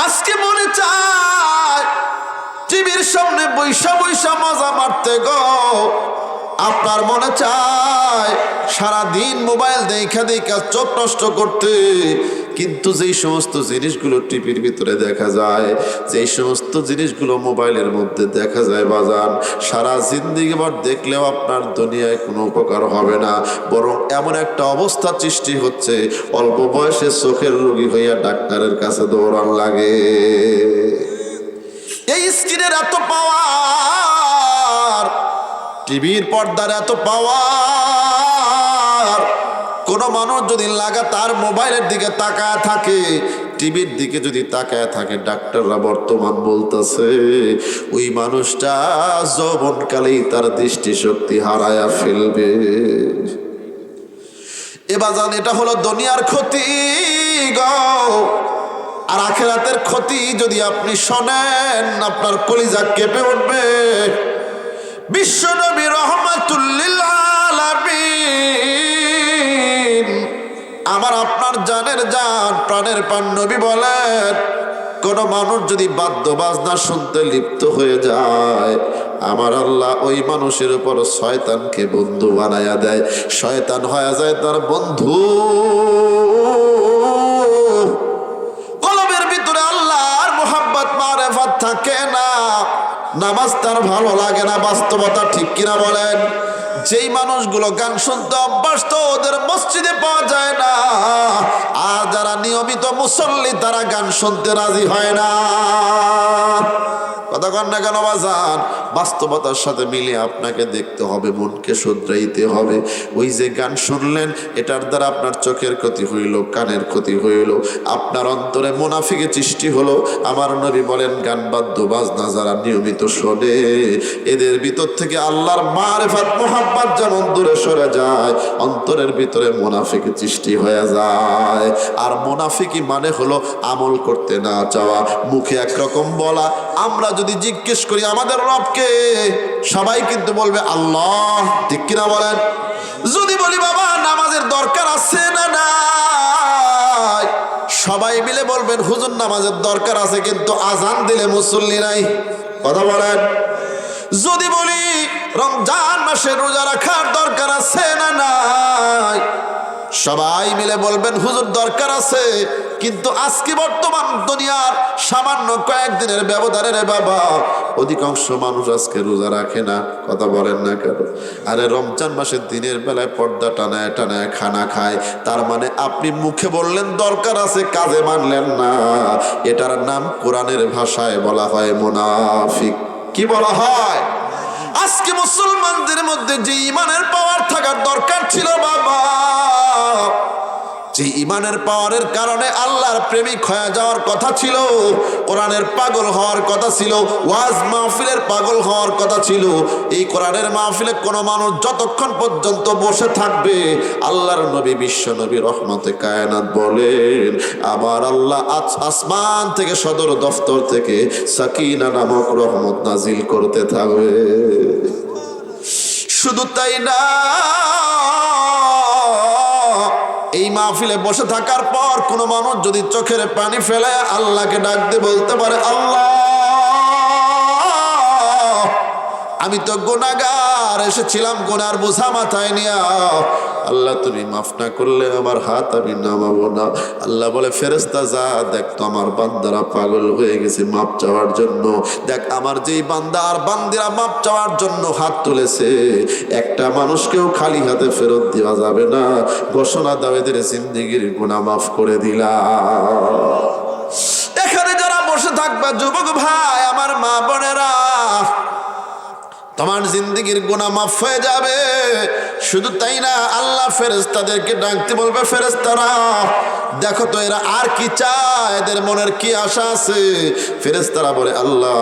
আজকে মনে চায় টিভির সামনে বৈশা বৈশা মজা মারতে গো। আপনার মনে চায় সারাদিন মোবাইল দেখা দেখা চোখ নষ্ট করতে, কিন্তু যেই সমস্ত জিনিসগুলো টিভির ভিতরে দেখা যায়, যেই সমস্ত জিনিসগুলো মোবাইলের মধ্যে দেখা যায় বাজান, সারা জিন্দেগি ভর দেখলেও আপনার দুনিয়ায় কোনো উপকার হবে না, বরং এমন একটা অবস্থা সৃষ্টি হচ্ছে অল্প বয়সে চোখের রোগী হইয়া ডাক্তারের কাছে দৌড়ান লাগে। এই স্ক্রিনের এত পাওয়ার, টিভির পর্দার এত পাওয়ার, কোনো মানুষ যদি লাগাতার মোবাইলের দিকে তাকায় থাকে, টিভির দিকে যদি তাকায় থাকে, ডাক্তাররা বর্তমান বলতেছে ওই মানুষটা যৌবনকালেই তার দৃষ্টিশক্তি হারায়া ফেলবে। এবাজান এটা হলো দুনিয়ার ক্ষতি গো। আর আখিরাতের ক্ষতি যদি আপনি শোনেন, আপনার কলিজা কেঁপে উঠবে। বিশ্বনবী রহমাতুল লিল আলামিন, আমার আপনার জানের জান প্রাণের প্রাণ নবী বলেন, কোন মানুষ যদি বাদ্য বাজনা শুনতে লিপ্ত হয়ে যায়, আমার আল্লাহ ওই মানুষের উপর শয়তানকে বন্ধু বানায়া দেয়। শয়তান হয়ে যায় তার বন্ধু। কলবের ভিতরে আল্লাহর মুহাব্বত মারেফাত থাকে না, নামাজ তার ভালো লাগে না। বাস্তবতা ঠিক কিনা বলেন? যেই মানুষগুলো গান শুনতে অভ্যস্ত, ওদের মসজিদে পাওয়া যায় না। আর যারা নিয়মিত মুসল্লি, তারা গান শুনতে রাজি হয় না। কথা কন না কেন বাজান? বাস্তবতার সাথে মিলিয়ে আপনাকে দেখতে হবে, মনকে শুধরাইতে হবে। ওই যে গান শুনলেন, এটার দ্বারা আপনার চোখের ক্ষতি হইল, কানের ক্ষতি হইল, আপনার অন্তরে মুনাফিকের সৃষ্টি হলো। আমার নবী বলেন, গান বাদ্য বাজনা যারা নিয়মিত শোনে, এদের ভিতর থেকে আল্লাহর মারিফাত মুহাব্বত যেমন দূরে সরে যায়, অন্তরের ভিতরে মুনাফিকের সৃষ্টি হয়ে যায়। আর মুনাফিকি মানে হলো আমল করতে না চাওয়া, মুখে একরকম বলা। আমরা যদি জিজ্ঞেস করি আমাদের রবকে, সবাই কিন্তু বলবে আল্লাহ, ঠিক কিনা বলেন? যদি বলি বাবা নামাজের দরকার আছে না নাই, সবাই মিলে বলবেন হুজুর নামাজের দরকার আছে, কিন্তু আজান দিলে মুসল্লি নাই। কথা বলেন? যদি বলি রমজান মাসে রোজা রাখার দরকার আছে না নাই, সবাই মিলে বলবেন হুজুর দরকার আছে, কিন্তু আজকে বর্তমান দুনিয়ার সামান্য কয়েকদিনের ব্যবধানে রে বাবা অধিকাংশ মানুষ আজকে রোজা রাখে না। কথা বলেন না কেন? আরে রমজান মাসের দিনের বেলায় পর্দা টানায় টানায় খানা খায়, তার মানে আপনি মুখে বললেন দরকার আছে, কাজে মানলেন না। এটার নাম কোরআনের ভাষায় বলা হয় মুনাফিক। কি বলা হয়? আজকে মুসলমানদের মধ্যে যে ইমানের পাওয়ার থাকার দরকার ছিল বাবা, যে ইমানের পাওয়ারের কারণে আল্লাহর প্রেমিক হয়ে যাওয়ার কথা ছিল, কোরআনের পাগল হওয়ার কথা ছিল, ওয়াজ মাহফিলের পাগল হওয়ার কথা ছিল, এই কোরআনের মাহফিলে কোনো মানুষ যতক্ষণ পর্যন্ত বসে থাকবে, আল্লাহর নবী বিশ্ব নবী রহমতে কায়নাত বলেন, আবার আল্লাহ আসমান থেকে সদর দফতর থেকে সাকিনা নামক রহমত নাজিল করতে থাকবে। শুধু তাই না, এই মাহফিলে বসে থাকার পর কোনো মানুষ যদি চোখের পানি ফেলে আল্লাহকে ডাক দিয়ে বলতে পারে, আল্লাহ আমি তো গুনাহগার, এসেছিলাম গুনার বোঝা মাথায় নিয়া, আল্লাহ তুমি মাফ না করলে আমার হাত আমি নামাবো না। আল্লাহ বলে, ফেরেশতা যা দেখ তো আমার বান্দারা পাগল হয়ে গেছে মাপ চাওয়ার জন্য, দেখ আমার যেই বান্দা আর বান্দিরা মাপ চাওয়ার জন্য হাত তুলেছে, একটা মানুষকেও খালি হাতে ফেরত দেওয়া যাবে না। ঘোষণা দাও এদের জিন্দেগির গুনাহ মাফ করে দিলাম। এখানে যারা বসে থাকবা যুবক ভাই, আমার মা বোনেরা, তোমার জিন্দেগির গুনাহ মাফ হয়ে যাবে। শুধু তাই না, আল্লাহ ফেরেশতাদেরকে ডাকতে বলবে, ফেরেশতারা দেখো তো এরা আর কি চায়, এদের মনের কি আশা আছে। ফেরেশতারা বলে, আল্লাহ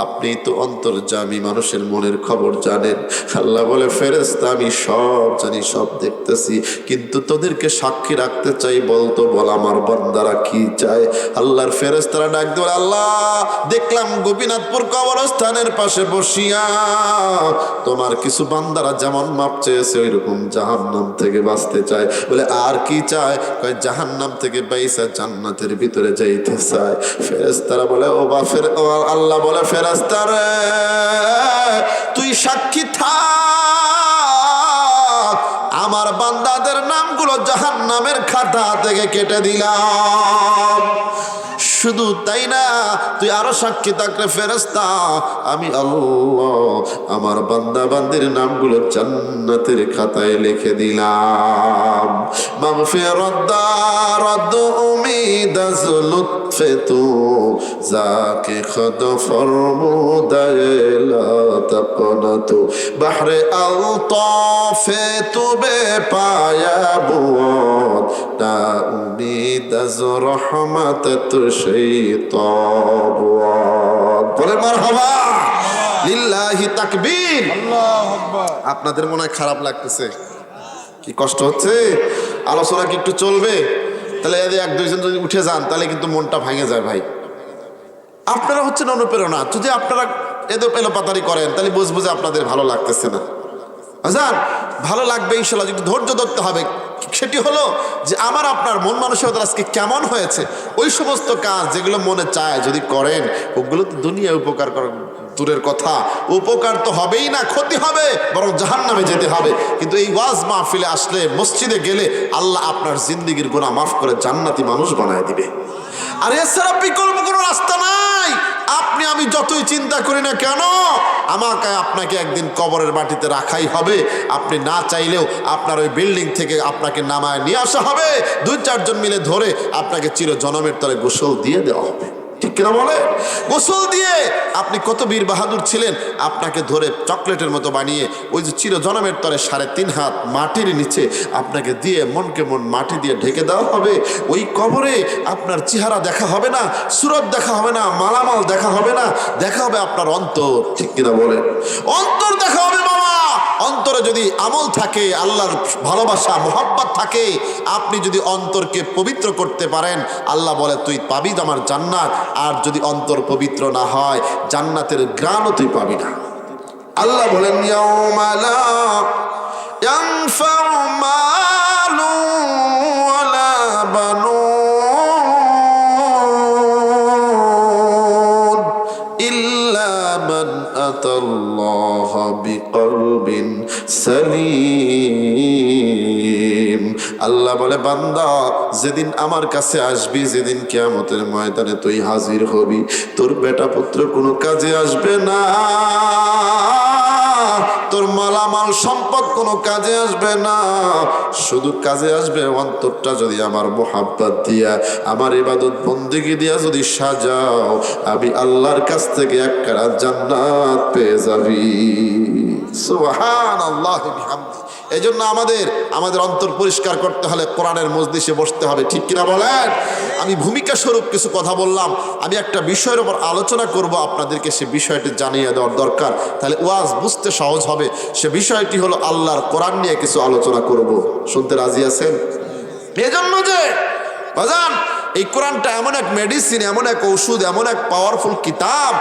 আপনি তো অন্তর্যামী, মানুষের মনের খবর জানেন। আল্লাহ বলে ফেরেশতা আমি সব জানি, সব দেখতেছি, কিন্তু তোদেরকে সাক্ষী রাখতে চাই, বলতো বল আমার বান্দারা কি চায়। আল্লাহর ফেরেশতারা ডাক দিয়ে বলে আল্লাহ দেখলাম গোপীনাথপুর কবরস্থানের পাশে বসিয়া তোমার কিছু বান্দারা যেমন মাপ চেয়েছে ওই রকম জাহান্নাম থেকে বাঁচতে চায়। বলে আর কি চায়? কয় জাহান্নাম থেকে বাইসা জান্নাতের ভিতরে যাইতে চায়। ফেরেশতারা বলে ও আল্লাহ বলে ফেরেশতা রে তুই সাক্ষী থাক, আমার বান্দাদের নামগুলো জাহান্নামের খাতা থেকে কেটে দিলাম। শুধু তাই না, তুই আরো সাক্ষী থাকলে ফেরেশতা আমি আল্লাহ আমার বান্দা বান্দির নামগুলো জান্নাতের খাতায় লিখে দিলাম। মাগফিরাত দারদ উমিদ আজ লুৎফে তু যাকে খুদ ফরমুদায়ে লা তাকনাতু বাহরে আলতাফে তু বে পায়া বুদ না উমিদ আজ রহমত তু শাইতান বলে মারহাবা লিল্লাহি তাকবীর। আল্লাহু আকবার। আপনাদের মনে হয় খারাপ লাগতেছে, কি কষ্ট হচ্ছে? আলোচনা কি একটু চলবে? তাহলে এক দুইজন যদি উঠে যান তাহলে কিন্তু মনটা ভেঙে যায় ভাই। আপনারা হচ্ছেন অনুপ্রেরণা। যদি আপনারা এলো পাতারি করেন তাহলে বুঝবো যে আপনাদের ভালো লাগতেছে না। আজান ভালো লাগবে ইনশাল্লাহ, একটু ধৈর্য ধরতে হবে। সেটি হলো যে আমার আপনার মন মানসিকতা আজকে কেমন হয়েছে। ওই সমস্ত কাজ যেগুলো মনে চায় যদি করেন, ওগুলো তো দুনিয়া উপকার করার দূরের কথা, উপকার তো হবেই না, ক্ষতি হবে, বরং জাহান্নামে যেতে হবে। কিন্তু এই ওয়াজ মাহফিলে আসলে, মসজিদে গেলে আল্লাহ আপনার জিন্দেগির গুনাহ মাফ করে জান্নাতি মানুষ বানায় দিবে। আর এছাড়া বিকল্প কোনো রাস্তা নাই। আপনি আমি যতই চিন্তা করি না কেন, আমাকে আপনাকে একদিন কবরের মাটিতে রাখাই হবে। আপনি না চাইলেও আপনার ওই বিল্ডিং থেকে আপনাকে নামায় নিয়ে আসা হবে, 2-4 জন মিলে ধরে আপনাকে চির জনমের তলে গোসল দিয়ে দেওয়া হবে। ঠিক কিনা বলে? গোসল দিয়ে আপনি কত বীর বাহাদুর ছিলেন, আপনাকে ধরে চকলেটের মতো বানিয়ে ওই যে চির জনমের তলে 3.5 হাত মাটির নিচে আপনাকে দিয়ে মনকে মন মাটি দিয়ে ঢেকে দেওয়া হবে। ওই কবরে আপনার চেহারা দেখা হবে না, সুরত দেখা হবে না, মালামাল দেখা হবে না, দেখা হবে আপনার অন্তর। ঠিক কিনা বলে? অন্তর দেখা হবে বাবা। অন্তরে যদি আমল থাকে, আল্লাহর ভালোবাসা মোহাব্বত থাকে, আপনি যদি অন্তরকে পবিত্র করতে পারেন, আল্লাহ বলে তুই পাবি আমার জান্নাত। আর যদি অন্তর পবিত্র না হয়, জান্নাতের ঘ্রাণও তুই পাবি না। আল্লাহ বলেন ইয়াউমা লা ইয়ানফাউ মালু ওয়ালা বানুন ইল্লা মান আতাল্লাহা বিকলবিন সালিম। আল্লাহ বলে বান্দা যেদিন আমার কাছে আসবি, যেদিন কিয়ামতের ময়দানে তুই হাজির হবি, তোর বেটা পুত্র কোনো কাজে আসবে না, তোর মালামাল সম্পদ কোনো কাজে আসবে না। শুধু কাজে আসবে অন্তরটা যদি আমার মোহাব্বত দিয়া, আমার ইবাদত বন্দেগী দিয়া যদি সাজাও, আমি আল্লাহর কাছ থেকে একখানা জান্নাত পেয়ে যাবি। সুবহানাল্লাহ বিহামদি। এই জন্য আমাদের অন্তর পরিষ্কার করতে হলে কোরআনের মজলিসে বসতে হবে। ঠিক কিনা বলেন? আমি ভূমিকা স্বরূপ কিছু কথা বললাম, আমি একটা বিষয়ের উপর আলোচনা করব, আপনাদেরকে সে বিষয়টি জানিয়ে দেওয়ার দরকার, তাহলে ওয়াজ বুঝতে সহজ হবে। সে বিষয়টি হলো আল্লাহর কোরআন নিয়ে কিছু আলোচনা করব। শুনতে রাজি আছেন? এজন্য যে বাজান এই কোরআনটা এমন এক মেডিসিন, এমন এক ঔষধ, এমন এক পাওয়ারফুল কিতাব।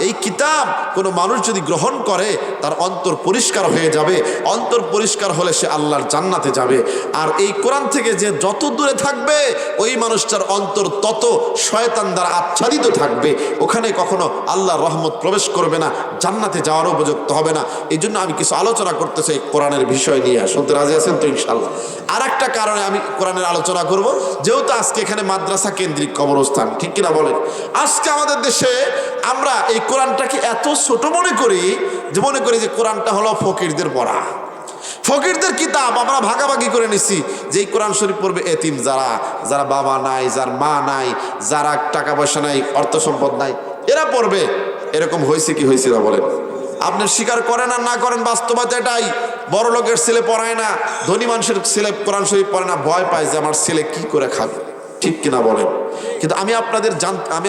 এই কিতাব কোনো মানুষ যদি গ্রহণ করে তার অন্তর পরিষ্কার হয়ে যাবে। অন্তর পরিষ্কার হলে সে আল্লাহর জান্নাতে যাবে। আর এই কোরআন থেকে যে যত দূরে থাকবে, ওই মানুষটার অন্তর তত শয়তান দ্বারা আচ্ছাদিত থাকবে। ওখানে কখনো আল্লাহর রহমত প্রবেশ করবে না, জান্নাতে যাওয়ার উপযুক্ত হবে না। এই জন্য আমি কিছু আলোচনা করতে চাই কোরআনের বিষয় নিয়ে। শুনতে রাজি আছেন তো ইনশাল্লাহ? আর একটা কারণে আমি কোরআনের আলোচনা করব, যেহেতু আজকে এখানে মাদ্রাসা কেন্দ্রিক কবরস্থান। ঠিক কিনা বলেন? আজকে আমাদের দেশে আমরা এই কোরআনটাকে এত ছোট মনে করি যে কোরআনটা হলো ফকিরদের পড়া, ফকিরদের কিতাব। আমরা ভাগাভাগি করে নিছি যে এই কোরআন শরীফ পড়বে এতিম, যারা বাবা নাই, যার মা নাই, যারা টাকা পয়সা নাই, অর্থ সম্পদ নাই, এরা পড়বে। এরকম হয়েছে কি হয়েছে না বলেন? আপনি স্বীকার করেন আর না করেন, বাস্তবতা এটাই। বড় লোকের ছেলে পড়ায় না, ধনী মানুষের ছেলে কোরআন শরীফ পড়ে না, ভয় পায় যে আমার ছেলে কি করে খাবে। ঠিক কিনা বলেন? কিন্তু আমি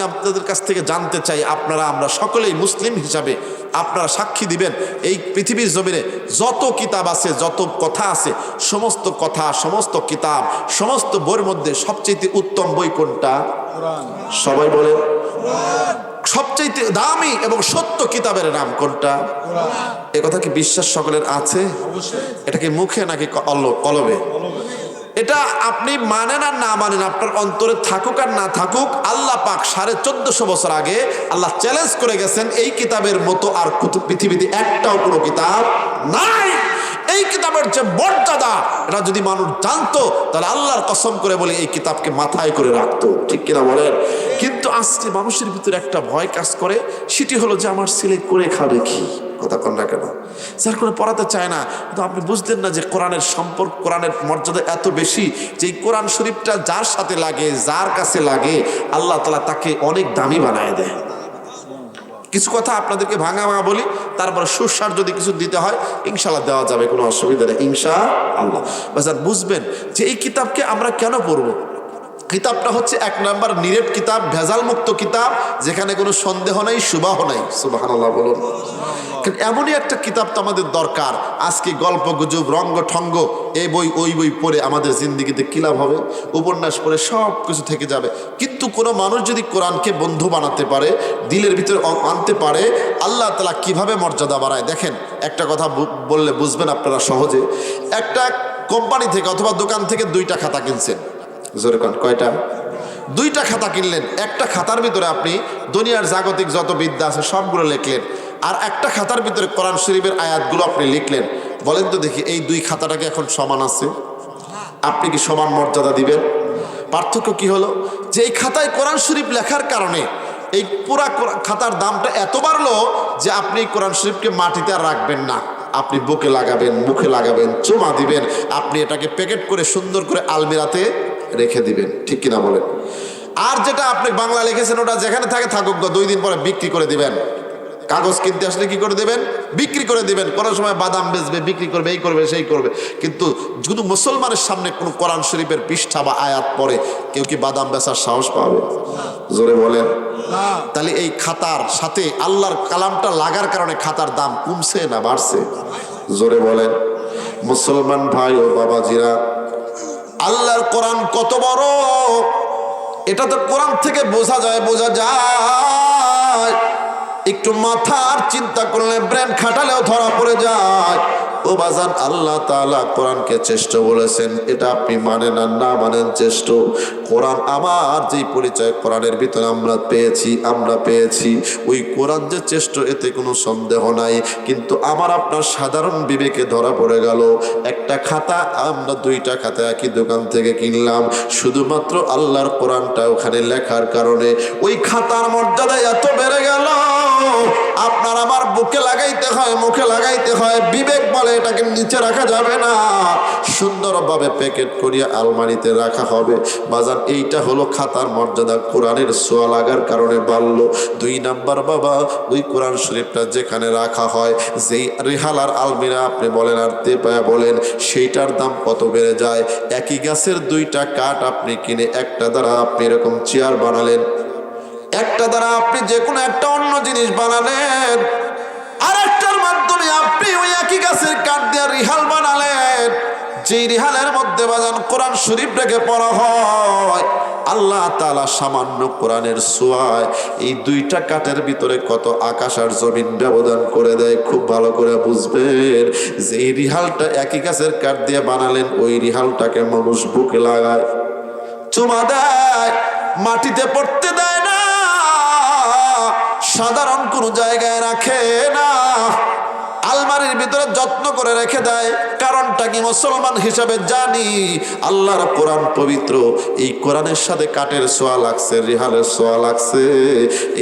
আপনাদের কাছ থেকে জানতে চাই, আপনারা আমরা সকলেই মুসলিম হিসাবে আপনারা সাক্ষী দিবেন, এই পৃথিবীর জমিনে যত কিতাব আছে, যত কথা আছে, সমস্ত কথা, সমস্ত কিতাব, সমস্ত বইয়ের মধ্যে সবচেয়ে উত্তম বই কোনটা? সবাই বলে। সবচেয়ে দামি এবং সত্য কিতাবের নাম কোনটা? এ কথা কি বিশ্বাস সকলের আছে? এটা কি মুখে নাকি কলবে? এটা আপনি মানেন আর না মানেন, আপনার অন্তরে থাকুক আর না থাকুক, আল্লাহ পাক 1450 বছর আগে আল্লাহ চ্যালেঞ্জ করে গেছেন, এই কিতাবের মতো আর পৃথিবীতে একটাও কোনো কিতাব নাই। এই কিতাবের যে মর্যাদা, এটা যদি মানুষ জানতো তাহলে আল্লাহর কসম করে বলে এই কিতাবকে মাথায় করে রাখতো, ঠিক কিনা বলেন? কিন্তু আজকে মানুষের ভিতরে একটা ভয় কাজ করে, সেটি হলো যে আমার ছেলে করে খাবে কি, কথা কন না কেন? যার করে পড়াতে চায় না। কিন্তু আপনি বুঝলেন না যে কোরআনের সম্পর্ক, কোরআনের মর্যাদা এত বেশি যে এই কোরআন শরীফটা যার সাথে লাগে, যার কাছে লাগে, আল্লাহ তাআলা তাকে অনেক দামি বানায় দেয়। কিছু কথা আপনাদেরকে ভাঙা বলি, তারপরে সুস্বার যদি কিছু দিতে হয় ইনশাআল্লাহ দেওয়া যাবে, কোনো অসুবিধা নেই ইনশাআল্লাহ। বাজার বুঝবেন যে এই কিতাবকে আমরা কেন পড়বো। কিতাবটা হচ্ছে 1 নাম্বার নিরেট কিতাব, ভেজাল মুক্ত কিতাব, যেখানে কোনো সন্দেহ নাই, সুবাহ নাই। সুবহানাল্লাহ বলুন। এমনই একটা কিতাব তো আমাদের দরকার। আজকে গল্প গুজব, রঙ্গ ঠঙ্গ, এই বই ওই বই পড়ে আমাদের জিন্দিগিতে কি লাভ হবে? উপন্যাস পড়ে সব কিছু থেকে যাবে। কিন্তু কোনো মানুষ যদি কোরআনকে বন্ধু বানাতে পারে, দিলের ভিতরে আনতে পারে, আল্লাহ তাআলা কিভাবে মর্যাদা বাড়ায়। দেখেন, একটা কথা বললে বুঝবেন আপনারা সহজে। একটা কোম্পানি থেকে অথবা দোকান থেকে 2টা খাতা কিনছেন, জোরে কোন কয়টা? 2টা খাতা কিনলেন। একটা খাতার ভিতরে আপনি দুনিয়ার জাগতিক যত বিদ্যা আছে সবগুলো লিখলেন, আর একটা খাতার ভিতরে কোরআন শরীফের আয়াতগুলো আপনি লিখলেন। বলেন তো দেখি, এই 2 খাতাটাকে এখন সমান আছে? আপনি কি সমান মর্যাদা দিবেন? পার্থক্য কি হলো? যে এই খাতায় কোরআন শরীফ লেখার কারণে এই পুরা খাতার দামটা এত বাড়লো যে আপনি কোরআন শরীফকে মাটিতে আর রাখবেন না, আপনি বুকে লাগাবেন, মুখে লাগাবেন, চুমা দিবেন, আপনি এটাকে প্যাকেট করে সুন্দর করে আলমিরাতে রেখে দিবেন, ঠিক কিনা বলেন? আর যেটা আপনি বাংলা লিখেছেন ওটা যেখানে থাকে থাকুক, 2 দিন পরে বিক্রি করে দিবেন। কাগজ কিনতে আসলে কি করে দেবেন? বিক্রি করে দিবেন। কোনো সময় বাদাম বেচবে, বিক্রি করবে, এই করবে, সেই করবে। কিন্তু যদি মুসলমানের সামনে কোনো কোরআন শরীফের পৃষ্ঠা বা আয়াত পড়ে, কেউ কি বাদাম বেচার সাহস পাবে? জোরে বলেন। তাহলে এই খাতার সাথে আল্লাহর কালামটা লাগার কারণে খাতার দাম কমছে না বাড়ছে? জোরে বলেন। মুসলমান ভাই ও বাবাজিরা, আল্লাহর কোরআন কত বড় এটা তো কোরআন থেকে বোঝা যায়। একটু মাথার চিন্তা করলে, ব্রেন খাটালেও ধরা পড়ে যায়। ও বাজান, আল্লাহ তাআলা কোরআনকে শ্রেষ্ঠ বলেছেন, এটা আপনি মানেন আর না মানেন শ্রেষ্ঠ। কোরআন আমার যেই পরিচয় কোরআনের ভিতরে আমরা পেয়েছি ওই কোরআন যে শ্রেষ্ঠ, এতে কোনো সন্দেহ নাই। কিন্তু আমার আপনার সাধারণ বিবেকে ধরা পড়ে গেল, একটা খাতা আমরা 2টা খাতা একই দোকান থেকে কিনলাম, শুধুমাত্র আল্লাহর কোরআনটা ওখানে লেখার কারণে ওই খাতার মর্যাদা এত বেড়ে গেল, আপনার আমার বুকে লাগাইতে হয়, মুখে লাগাইতে হয়। বিবেক বলে এটাকে নিচে রাখা যাবে না, সুন্দরভাবে প্যাকেট করিয়া আলমারিতে রাখা হবে। বাজার, এইটা হলো খাতার মর্যাদা, কোরআনের ছোঁয়া লাগার কারণে বাড়লো। 2 নাম্বার বাবা, ওই কোরআন শরীফটা যেখানে রাখা হয়, যেই রেহাল আর আলমিরা আপনি বলেন আর তেপায়া বলেন, সেইটার দাম কত বেড়ে যায়। একই গাছের 2টা কাঠ আপনি কিনে একটা দ্বারা আপনি এরকম চেয়ার বানালেন, একটা দ্বারা আপনি যে কোনো একটা অন্য জিনিস বানালেন, আর একটার মাধ্যমে আপনি ওই একই গাছের কাঠ দিয়ে রিহাল বানালেন। যে রিহালের মধ্যে বাজান কোরআন শরীফ রেখে পড়া হয়, আল্লাহ তাআলা সামান্য কোরআনের ছোঁয়ায় এই 2টা কাঠের ভিতরে কত আকাশ আর জমিন ব্যবধান করে দেয়। খুব ভালো করে বুঝবেন, যে রিহালটা একই গাছের কাঠ দিয়ে বানালেন, ওই রিহালটাকে মানুষ বুকে লাগায়, চুমা দেয়, মাটিতে পড়তে দেয় না, সাধারণ কোনো জায়গায় রাখে না, আলমারির ভিতরে যত্ন করে রেখে দেয়। কারণটা কি? মুসলমান হিসাবে জানি আল্লাহর কোরআন পবিত্র, এই কোরআনের সাথে কাঠের ছোঁয়া লাগছে, রিহালের ছোঁয়া লাগছে।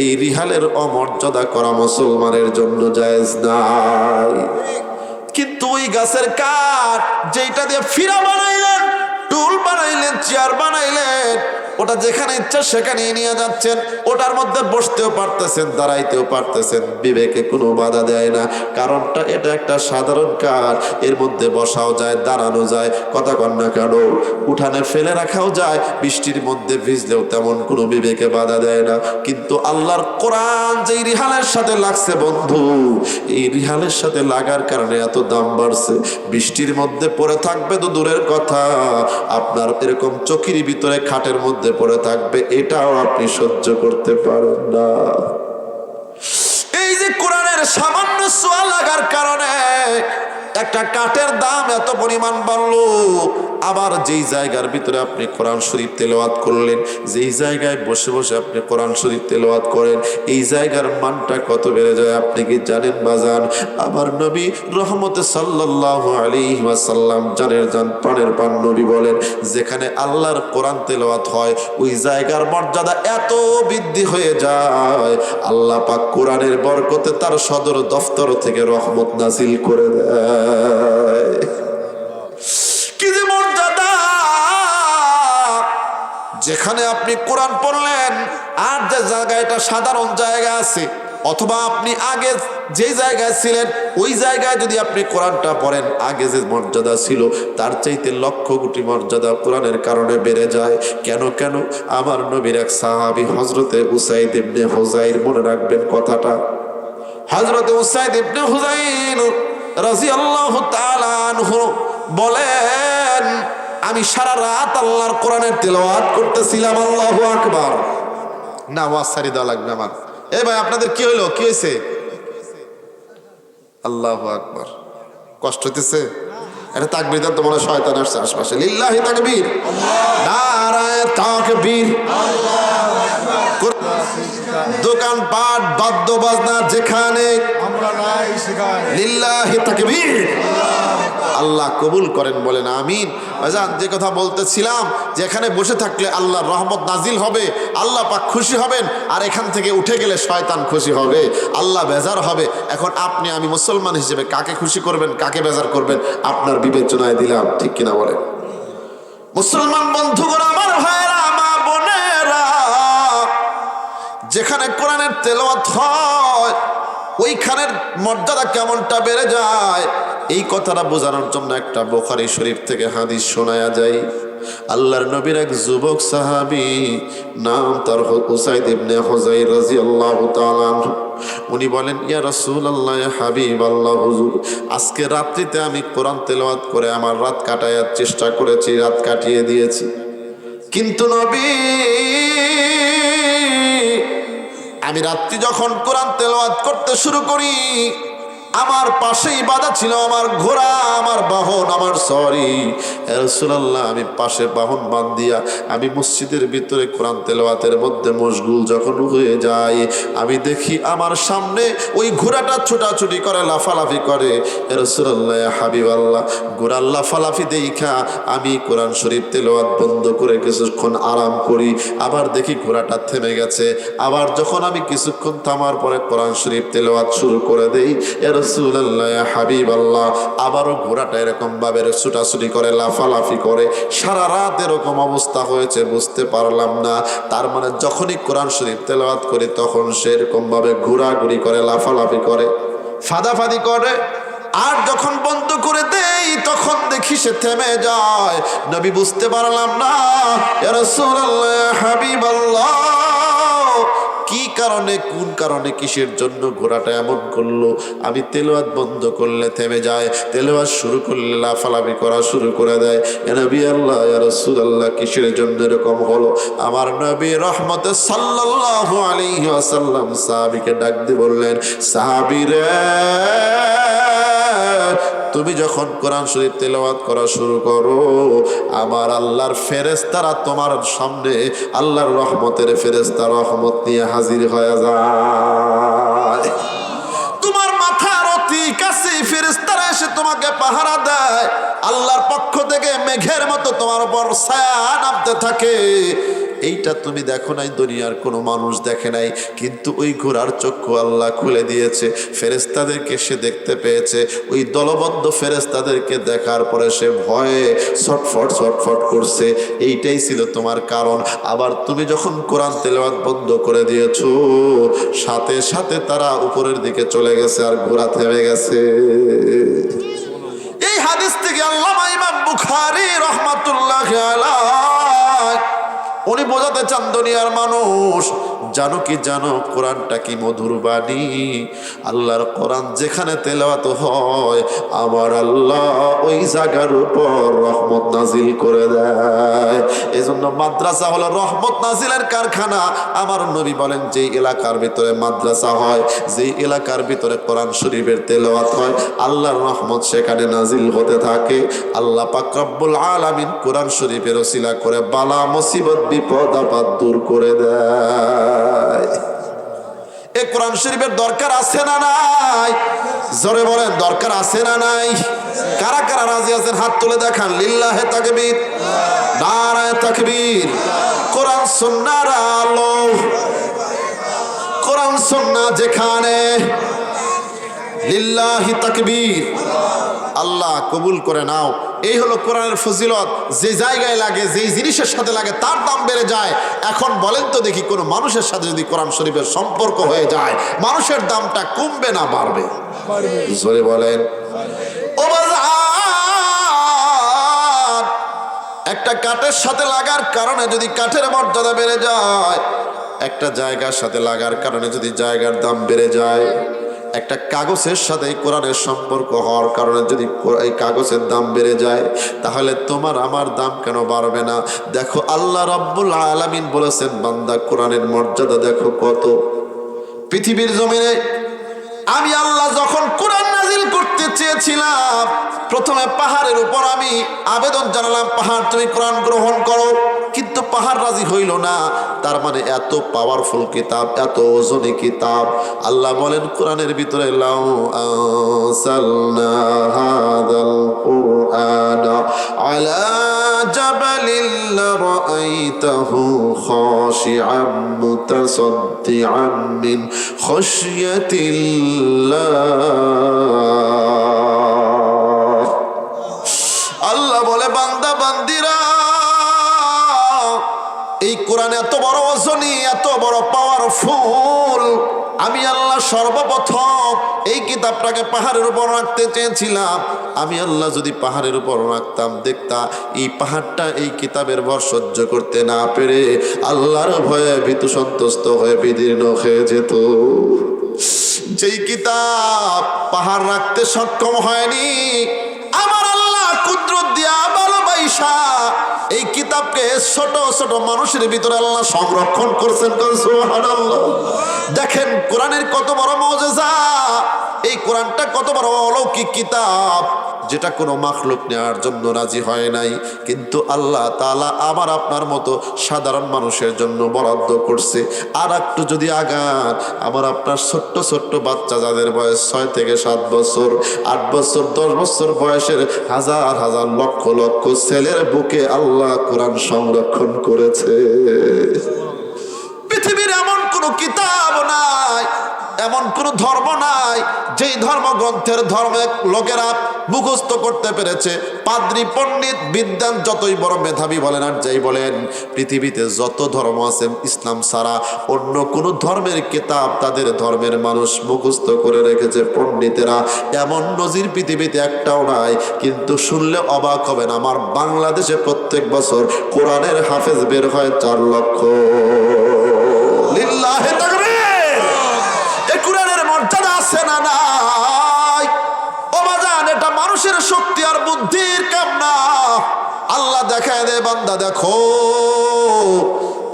এই রিহালের অমর্যাদা করা মুসলমানের জন্য জায়েজ নাই। কিন্তু ওই গাছের কাঠ যেটা দিয়ে ফিরা বানাইলেন, টুল বানাইলেন, চেয়ার বানাইলেন, ওটা যেখানে ইচ্ছা সেখানেই নিয়ে যাচ্ছেন, ওটার মধ্যে বসতেও পারতেছেন, দাঁড়াইতেও পারতেছেন, বিবেকে কোনো বাধা দেয় না। কারণটা এটা একটা সাধারণ কার, এর মধ্যে বসাও যায়, দাঁড়ানো যায়, কথা কন না কেন, উঠানে ফেলে রাখাও যায়, বৃষ্টির মধ্যে ভিজলেও তেমন কোনো বিবেকে বাধা দেয় না। কিন্তু আল্লাহর কোরআন যেই রিহালের সাথে লাগছে বন্ধু, এই রিহালের সাথে লাগার কারণে এত দাম বাড়ছে। বৃষ্টির মধ্যে পড়ে থাকবে তো দূরের কথা, আপনার এরকম চকির ভিতরে খাটের মধ্যে পড়ে থাকবে, এটাও আপনি সহ্য করতে পারেন না। এই যে কোরআনের সামান্য ছোঁয়া লাগার কারণে একটা কাঠের দাম এত পরিমাণ বাড়লো। আবার যেই জায়গার ভিতরে আপনি কোরআন শরীফ তেলাওয়াত করলেন, যেই জায়গায় বসে বসে আপনি কোরআন শরীফ তেলাওয়াত করেন, এই জায়গার মানটা কত বেড়ে যায় আপনি কি জানেন বাজান? আমার নবী রহমতে সাল্লাল্লাহু আলাইহি ওয়াসাল্লাম, জানের জান প্রাণের প্রাণ নবী বলেন, যেখানে আল্লাহর কোরআন তেলাওয়াত হয় ওই জায়গার মর্যাদা এত বৃদ্ধি হয়ে যায়, আল্লাহ পাক কোরআনের বরকতে তার সদর দফতর থেকে রহমত নাজিল করে দেয়। কি যে মর্যাদা! যেখানে আপনি কোরআন পড়লেন, আর যে জায়গাটা সাধারণ জায়গা আছে, অথবা আপনি আগে যে জায়গায় ছিলেন ওই জায়গায় যদি আপনি কোরআনটা পড়েন, আগে যে মর্যাদা ছিল তার চাইতে লক্ষ কোটি মর্যাদা কোরআনের কারণে বেড়ে যায়। কেন কেন? আমার নবীর এক সাহাবী হযরতে উসাইদ ইবনে হুযাইর, মনে রাখবেন কথাটা, হযরতে উসাইদ ইবনে হুযাইর রাদিয়াল্লাহু তাআলা আনহু বলেন, আমি সারা রাত আল্লাহর কোরআনের তেলাওয়াত করতেছিলাম। আল্লাহু আকবার। না ওয়াজ সারি দেওয়া লাগবে আমার। এ ভাই আপনাদের কি হইলো, কি হয়েছে? আল্লাহু আকবার। কষ্ট হইতেছে? এটা তাকবীর দেন তো, মনে হয় শয়তান আসছে আশপাশে। লিল্লাহি তাকবীর, নারায়ে তাকবীর। দোকান পাট বাদ্য বাজনা যেখানে লিল্লাহি তাকবীর। আল্লাহ কবুল করেন, বলেন আমিন। ভাইজান, যে কথা বলতেছিলাম, যে এখানে বসে থাকলে আল্লাহর রহমত নাজিল হবে, আল্লাহ পাক খুশি হবেন, আর এখান থেকে উঠে গেলে শয়তান খুশি হবে, আল্লাহ বেজার হবে। এখন আপনি আমি মুসলমান হিসেবে কাকে খুশি করবেন, কাকে বেজার করবেন, আপনার বিবেচনায় দিলাম, ঠিক কিনা বলেন? মুসলমান বন্ধুগণ আমার, ভাইরা, মা বোনেরা, যেখানে কোরআনের তেলাওয়াত হয় ওইখানের মর্যাদা কেমনটা বেড়ে যায়, এই কথাটা বোঝানোর জন্য একটা বুখারী শরীফ থেকে হাদিস শোনায়া যায়। আল্লাহর নবীর এক যুবক সাহাবী, নাম তার উসাইদ ইবনে হুযাইর রাদিয়াল্লাহু তাআলা আনহু, উনি বলেন, ইয়া রাসূলুল্লাহ, ইয়া হাবিবাল্লাহ, হুজুর, আজকে রাত্রিতে আমি কোরআন তেলাওয়াত করে আমার রাত কাটানোর চেষ্টা করেছি, রাত কাটিয়ে দিয়েছি, কিন্তু নবী, আমি রাত্রি যখন কোরআন তেলাওয়াত করতে শুরু করি, আমার পাশেই বাঁধা ছিল আমার ঘোড়া, আমার বাহন, আমার সরি রাসূলুল্লাহ, আমি পাশে বাহন বাঁধিয়া আমি মসজিদের ভিতরে কোরআন তেলাওয়াতের মধ্যে মশগুল যখন হয়ে যাই, আমি দেখি আমার সামনে ওই ঘোড়াটা ছোটাছুটি করে, লাফালাফি করে। রাসূলুল্লাহ, হাবিবাল্লাহ, ঘোড়ার লাফালাফি দেখা আমি কোরআন শরীফ তেলাওয়াত বন্ধ করে কিছুক্ষণ আরাম করি, আবার দেখি ঘোড়াটা থেমে গেছে, আবার যখন আমি কিছুক্ষণ থামার পরে কোরআন শরীফ তেলাওয়াত শুরু করে দেই, রাসূলুল্লাহ, হাবিবাল্লাহ, আবারও ঘোড়াটা এরকম ভাবে ছুটাছুটি করে, লাফালাফি করে। সারা রাত এরকম অবস্থা হয়েছে, বুঝতে পারলাম না। তার মানে যখনই কোরআন শরীফ তেলাওয়াত করি তখন সে এরকম ভাবে ঘোরাঘুরি করে, লাফালাফি করে, ফাদাফাদি করে, আর যখন বন্ধ করে দেই তখন দেখি সে থেমে যায়। নবী বুঝতে পারলাম না, ইয়া রাসূলুল্লাহ, হাবিবাল্লাহ, কি কারণে, কোন কারণে, কিসের জন্য ঘোড়াটা এমন করলো? আমি তেলাওয়াত বন্ধ করলে থেমে যায়, তেলাওয়াত শুরু করলে লাফালাফি করা শুরু করে দেয়। ইয়া নবী আল্লাহ, ইয়া রাসূলুল্লাহ, কিসের জন্য এরকম হলো? আমার নবী রহমতে সাল্লাল্লাহু আলাইহি ওয়াসাল্লাম সাহাবীকে ডাক দিয়ে বললেন, সাহাবী রে, তুমি যখন কোরআন শরীফ তেলাওয়াত করা শুরু করো, আমার আল্লাহর ফেরেশতারা তোমার সামনে, আল্লাহর রহমতের ফেরেশতা রহমত নিয়ে হাজির হয়ে যায়। তোমার মাথার অতি কাছে ফেরেশতারা এসে তোমাকে পাহারা দেয়, আল্লাহর পক্ষ থেকে মেঘের মতো তোমার উপর ছায়া নামতে থাকে। এইটা তুমি দেখো নাই, দুনিয়ার কোনো মানুষ দেখে নাই, কিন্তু ওই ঘোড়ার চক্ষু আল্লাহ খুলে দিয়েছে। ফেরেশতাদেরকে সে দেখতে পেয়েছে। ওই দলবদ্ধ ফেরেশতাদেরকে দেখার পরে সে ভয়ে ছটফট ছটফট করছে। এইটাই ছিল তোমার কারণ। আবার তুমি যখন কোরআন তেলাওয়াত বন্ধ করে দিয়েছো, সাথে সাথে তারা উপরের দিকে চলে গেছে আর ঘোড়া থেমে গেছে। এই হাদিস থেকে আল্লামা ইমাম বুখারী রাহমাতুল্লাহি আলাইহি উনি বোঝাতে চান, দুনিয়ার মানুষ জানো কি জানো, কোরআনটা কি মধুর বাণী। আল্লাহর কোরআন যেখানে তেলাওয়াত হয়, আমার আল্লাহ ওই জায়গার উপর রহমত নাজিল করে দেয়। এজন্য মাদ্রাসা হলো রহমত নাজিলের কারখানা। আমার নবী বলেন, যে এলাকার ভিতরে মাদ্রাসা হয়, যে এলাকার ভিতরে কোরআন শরীফের তেলাওয়াত হয়, আল্লাহর রহমত সেখানে নাজিল হতে থাকে। আল্লাহ পাক রব্বুল আলামিন কোরআন শরীফের ওসিলা করে বালা মুসিবত বিপদ আপদ দূর করে দেয়। এই কোরআন শরীফের দরকার আছে না নাই? জোরে বলেন, দরকার আছে না নাই? কারা কারা রাজি আছেন হাত তুলে দেখান। লিল্লাহে তাকবীর, নারায়ে তাকবীর। কোরআন সুন্নাহর আলো, কোরআন সুন্নাহ যেখানে, লিল্লাহি তাকবীর। আল্লাহ কবুল করে নাও। এই হলো কোরআনের ফজিলত। যে জায়গায় লাগে, যেই জিনিসের সাথে লাগে, তার দাম বেড়ে যায়। এখন বলেন তো দেখি, কোনো মানুষের সাথে যদি কোরআন শরীফের সম্পর্ক হয়ে যায়, মানুষের দামটা কমবে না বাড়বে? জোরে বলেন। ও বাজার, একটা কাঠের সাথে লাগার কারণে যদি কাঠের মর্যাদা বেড়ে যায়, একটা জায়গার সাথে লাগার কারণে যদি জায়গার দাম বেড়ে যায়, একটা কাগজের সাথে কোরআনের সম্পর্ক হওয়ার কারণে যদি এই কাগজের দাম বেড়ে যায়, তাহলে তোমার আমার দাম কেন বাড়বে না? দেখো আল্লাহ রাব্বুল আলামিন বলেছেন, বান্দা কোরআনের মর্যাদা দেখো কত। পৃথিবীর জমিনে আমি আল্লাহ যখন কোরআন নাজিল করতে চেয়েছিলাম, প্রথমে পাহাড়ের উপর আমি আবেদন জানালাম, পাহাড় তুমি কোরআন গ্রহণ করো, কিন্তু পাহাড় রাজি হইল না। তার মানে এত পাওয়ারফুল কিতাব, এত ওজনী কিতাব। আল্লাহ বলেন কোরআনের ভিতরে, লাউ আনসালনা হাযাল কুরআনা আলা জাবালিন লারাআইতাহু খাশিআম মুতাসাদ্দিআম মিন খাশিয়াতিল্লাহ। আল্লাহ বলে, বান্দা বান্দিরা, এই কোরআন এত বড় ওজনী, এত বড় পাওয়ারফুল। আমি আল্লাহ সর্বপ্রথম এই কিতাবটাকে পাহাড়ের উপর রাখতে চেয়েছিলাম। আমি আল্লাহ যদি পাহাড়ের উপর রাখতাম, দেখতা এই পাহাড়টা এই কিতাবের ভর সহ্য করতে না পেরে আল্লাহর ভয়ে ভীতু সন্তুষ্ট হয়ে বিদীর্ণ হয়ে যেত। যেই কিতাব পাহাড় রাখতে সক্ষম হয়নি, আমার আল্লাহ কুদরত দিয়া ভালোবাসা এই কিতাবকে ছোট ছোট মানুষের ভিতরে আল্লাহ সংরক্ষণ করছেন। সুবহানাল্লাহ। দেখেন কোরআনের কত বড় মুজিজা, এই কোরআনটা কত বড় অলৌকিক কিতাব, যেটা কোনো মাখলুক নেওয়ার জন্য রাজি হয় নাই, কিন্তু আল্লাহ তাআলা আমার আপনার মতো সাধারণ মানুষের জন্য বরাদ্দ করছে। আর একটু যদি আগান, আমার আপনার ছোট্ট ছোট্ট বাচ্চা, যাদের বয়স 6 থেকে 7 বছর, 8 বছর, 10 বছর বয়সের হাজার হাজার লক্ষ লক্ষ ছেলের বুকে আল্লাহ কোরআন সংরক্ষণ করেছে। পৃথিবীর এমন কোনো কিতাব নাই, এমন কোন ধর্ম নাই যেই ধর্মগ্রন্থের ধর্মের লোকেরা মুখস্থ করতে পেরেছে। পাদ্রী, পণ্ডিত, বিদ্বান, যতই বড় মেধাবী বলেন আর যাই বলেন, পৃথিবীতে যত ধর্ম আছে, ইসলাম ছাড়া অন্য কোন ধর্মের কিতাব তাদের ধর্মের মানুষ মুখস্থ করে রেখেছে পণ্ডিতেরা, এমন নজির পৃথিবীতে একটাও নাই। কিন্তু শুনলে অবাক হবেন, আমার বাংলাদেশে প্রত্যেক বছর কোরআনের হাফেজ বের হয় 4 লক্ষ। লিল্লাহি তাকবীর। কোরআনের মর্যাদা আছে না নাই? ও বাজান, এটা মানুষের শক্তি আর বুদ্ধির কাম না। আল্লাহ দেখায় দে, বান্দা দেখো,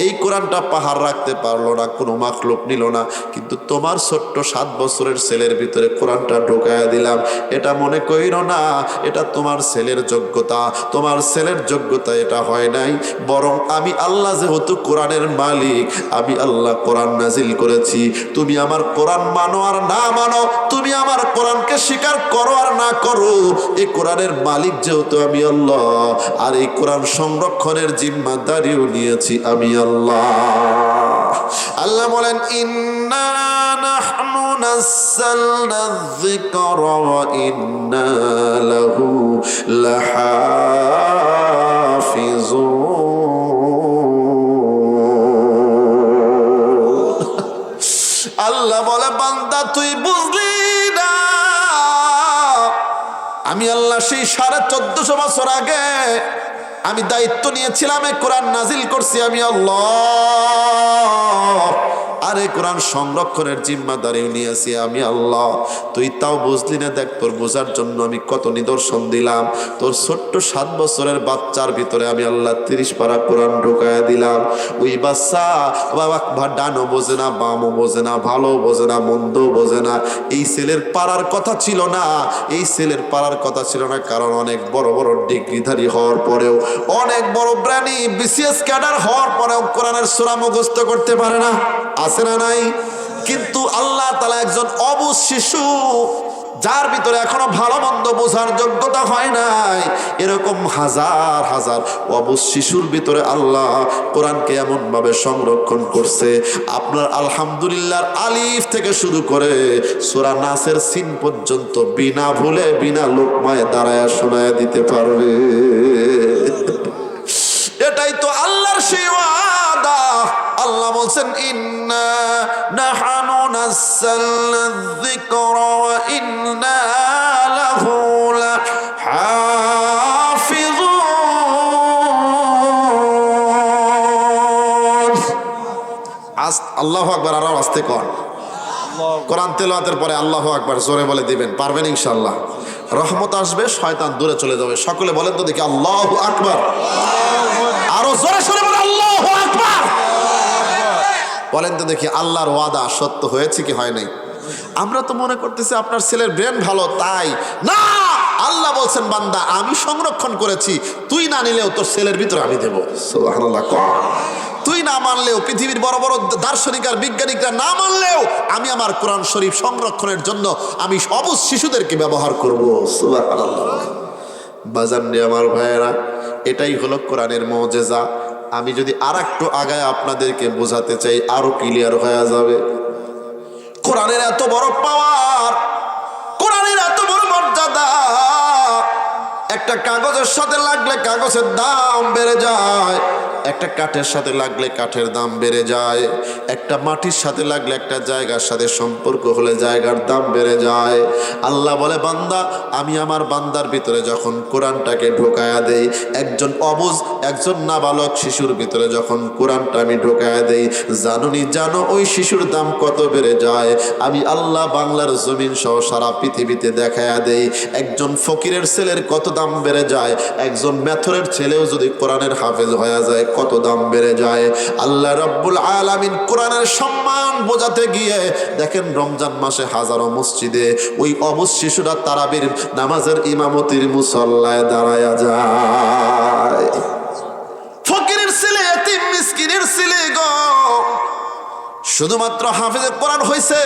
এই কোরআনটা পাহাড় রাখতে পারলো না, কোনো মাখলুক নিল না, কিন্তু তোমার ছোট্ট 7 বছরের ছেলের ভিতরে কোরআনটা ঢোকায়া দিলাম। এটা মনে কইরো না এটা তোমার ছেলের যোগ্যতা, তোমার ছেলের যোগ্যতা এটা হয় নাই, বরং আমি আল্লাহ যেহেতু কোরআনের মালিক, আমি আল্লাহ কোরআন নাজিল করেছি। তুমি আমার কোরআন মানো আর না মানো, তুমি আমার কোরআনকে স্বীকার করো আর না করো, এই কোরআনের মালিক যেহেতু আমি আল্লাহ, আর এই কোরআন সংরক্ষণের জিম্মাদারিও নিয়েছি আমি আল্লাহ। ইল্লাল্লাহ। আল্লাহ বলেন ইন্না নাহনু নাযালনা যিকরা ওয়া ইন্না লাহু লাহাফিজুন। আল্লাহ বলে বান্দা তুই বুঝলি না, আমি আল্লাহ সেই 1450 বছর আগে আমি দায়িত্ব নিয়েছিলাম, এই কোরআন নাজিল করছি আমি আল্লাহ, আর এই কোরআন সংরক্ষণের জিম্মাদারিও নিয়েছি আমি আল্লাহ। তুই তাও বুঝলি না। দেখ তোর বোঝার জন্য আমি কত নিদর্শন দিলাম। তোর ছোট্ট 7 বছরের বাচ্চার ভিতরে আমি আল্লাহ 30 পারা কোরআন ঢুকায়া দিলাম। ওই বাচ্চা বাবা ডানও বোঝে না, বামও বোঝে না, ভালো বোঝে না, মন্দও বোঝে না। এই ছেলের পারার কথা ছিল না, এই ছেলের পারার কথা ছিল না, কারণ অনেক বড় বড় ডিগ্রিধারী হওয়ার পরেও, অনেক বড় ব্রানি বিসিএস ক্যাডার হওয়ার পরেও কোরআনের সূরা মুখস্থ করতে পারে না, আছে না নাই? কিন্তু আল্লাহ তাআলা একজন অবুঝ শিশু, যার ভিতরে এখনো ভালো মন্দ বোঝার যোগ্যতা হয় নাই, এরকম হাজার হাজার অবুঝ শিশুর ভিতরে আল্লাহ কোরআনকে এমন ভাবে সংরক্ষণ করছে, আপনার আলহামদুলিল্লাহর আলিফ থেকে শুরু করে সূরা নাসের সিন পর্যন্ত বিনা ভুলে বিনা লোকমায় দাঁড়ায়া শোনায়া দিতে পারবে। এটাই তো আল্লাহর সেই ওয়াদা। আল্লাহ বলছেন ইন্না নাহনু নাযালনা যিকরা ওয়া ইন্না লাহু লাহাফিজুন। আল্লাহু আকবার। আর আস্তে কর। কোরআন তেলাওয়াতের পরে আল্লাহু আকবার জোরে বলে দিবেন, পারবেন ইনশাআল্লাহ। রহমত আসবে, শয়তান দূরে চলে যাবে। সকলে বলেন তো দেখি আল্লাহু আকবার। আরো জোরে সরে বলে আল্লাহু আকবার। বলেন তো দেখি আল্লাহর ওয়াদা সত্য হয়েছে কি হয় নাই? আমরা তো মনে করতেছি আপনার ছেলের ব্রেন ভালো তাই না। আল্লাহ বলছেন বান্দা আমি সংরক্ষণ করেছি, তুই না নিলেও তোর ছেলের ভিতরে আমি দেব। সুবহানাল্লাহ। তুই না মানলেও, পৃথিবীর বড় বড় দার্শনিক আর বিজ্ঞানিকরা না মানলেও, আমি আমার কোরআন শরীফ সংরক্ষণের জন্য আমি অবুঝ শিশুদেরকে ব্যবহার করব। সুবহানাল্লাহ। বাজান রে আমার ভাইয়েরা, এটাই হলো কোরআনের মুজিজা। আমি যদি আরেকটু আগায় আপনাদেরকে বোঝাতে চাই, আরো ক্লিয়ার হয়ে যাবে। কোরআনের এত বড় পাওয়ার, কোরআনের এত বড় মর্যাদা, একটা কাগজের সাথে লাগলে কাগজের দাম বেড়ে যায়, একটা কাঠের সাথে লাগলে কাঠের দাম বেড়ে যায়, একটা মাটির সাথে লাগলে একটা জায়গার সাথে সম্পর্ক হলে জায়গার দাম বেড়ে যায়। আল্লাহ বলে বান্দা আমি আমার বান্দার ভিতরে যখন কোরআনটাকে ঢোকায়া দেই, একজন অবুঝ একজন নাবালক শিশুর ভিতরে যখন কোরআনটা আমি ঢোকায়া দেই, জানো ওই শিশুর দাম কত বেড়ে যায়। আমি আল্লাহ বাংলার জমিন সহ সারা পৃথিবীতে দেখায়া দেই একজন ফকিরের ছেলের কত দাম বেড়ে যায়, একজন মেথরের ছেলেও যদি কোরআনের হাফেজ হয়ে যায় কত দাম বেড়ে যায়। আল্লাহ রাব্বুল আলামিন কোরআনের সম্মান বোঝাতে গিয়ে দেখেন রমজান মাসে হাজারো মসজিদে ওই অবুঝ শিশুরা তারাবির নামাজের ইমামতির মুসল্লায় দাঁড়ায়া যায়। ফকিরের ছেলে, এতিম মিসকিনের ছেলে গো, শুধুমাত্র হাফেজে কোরআন হয়েছে।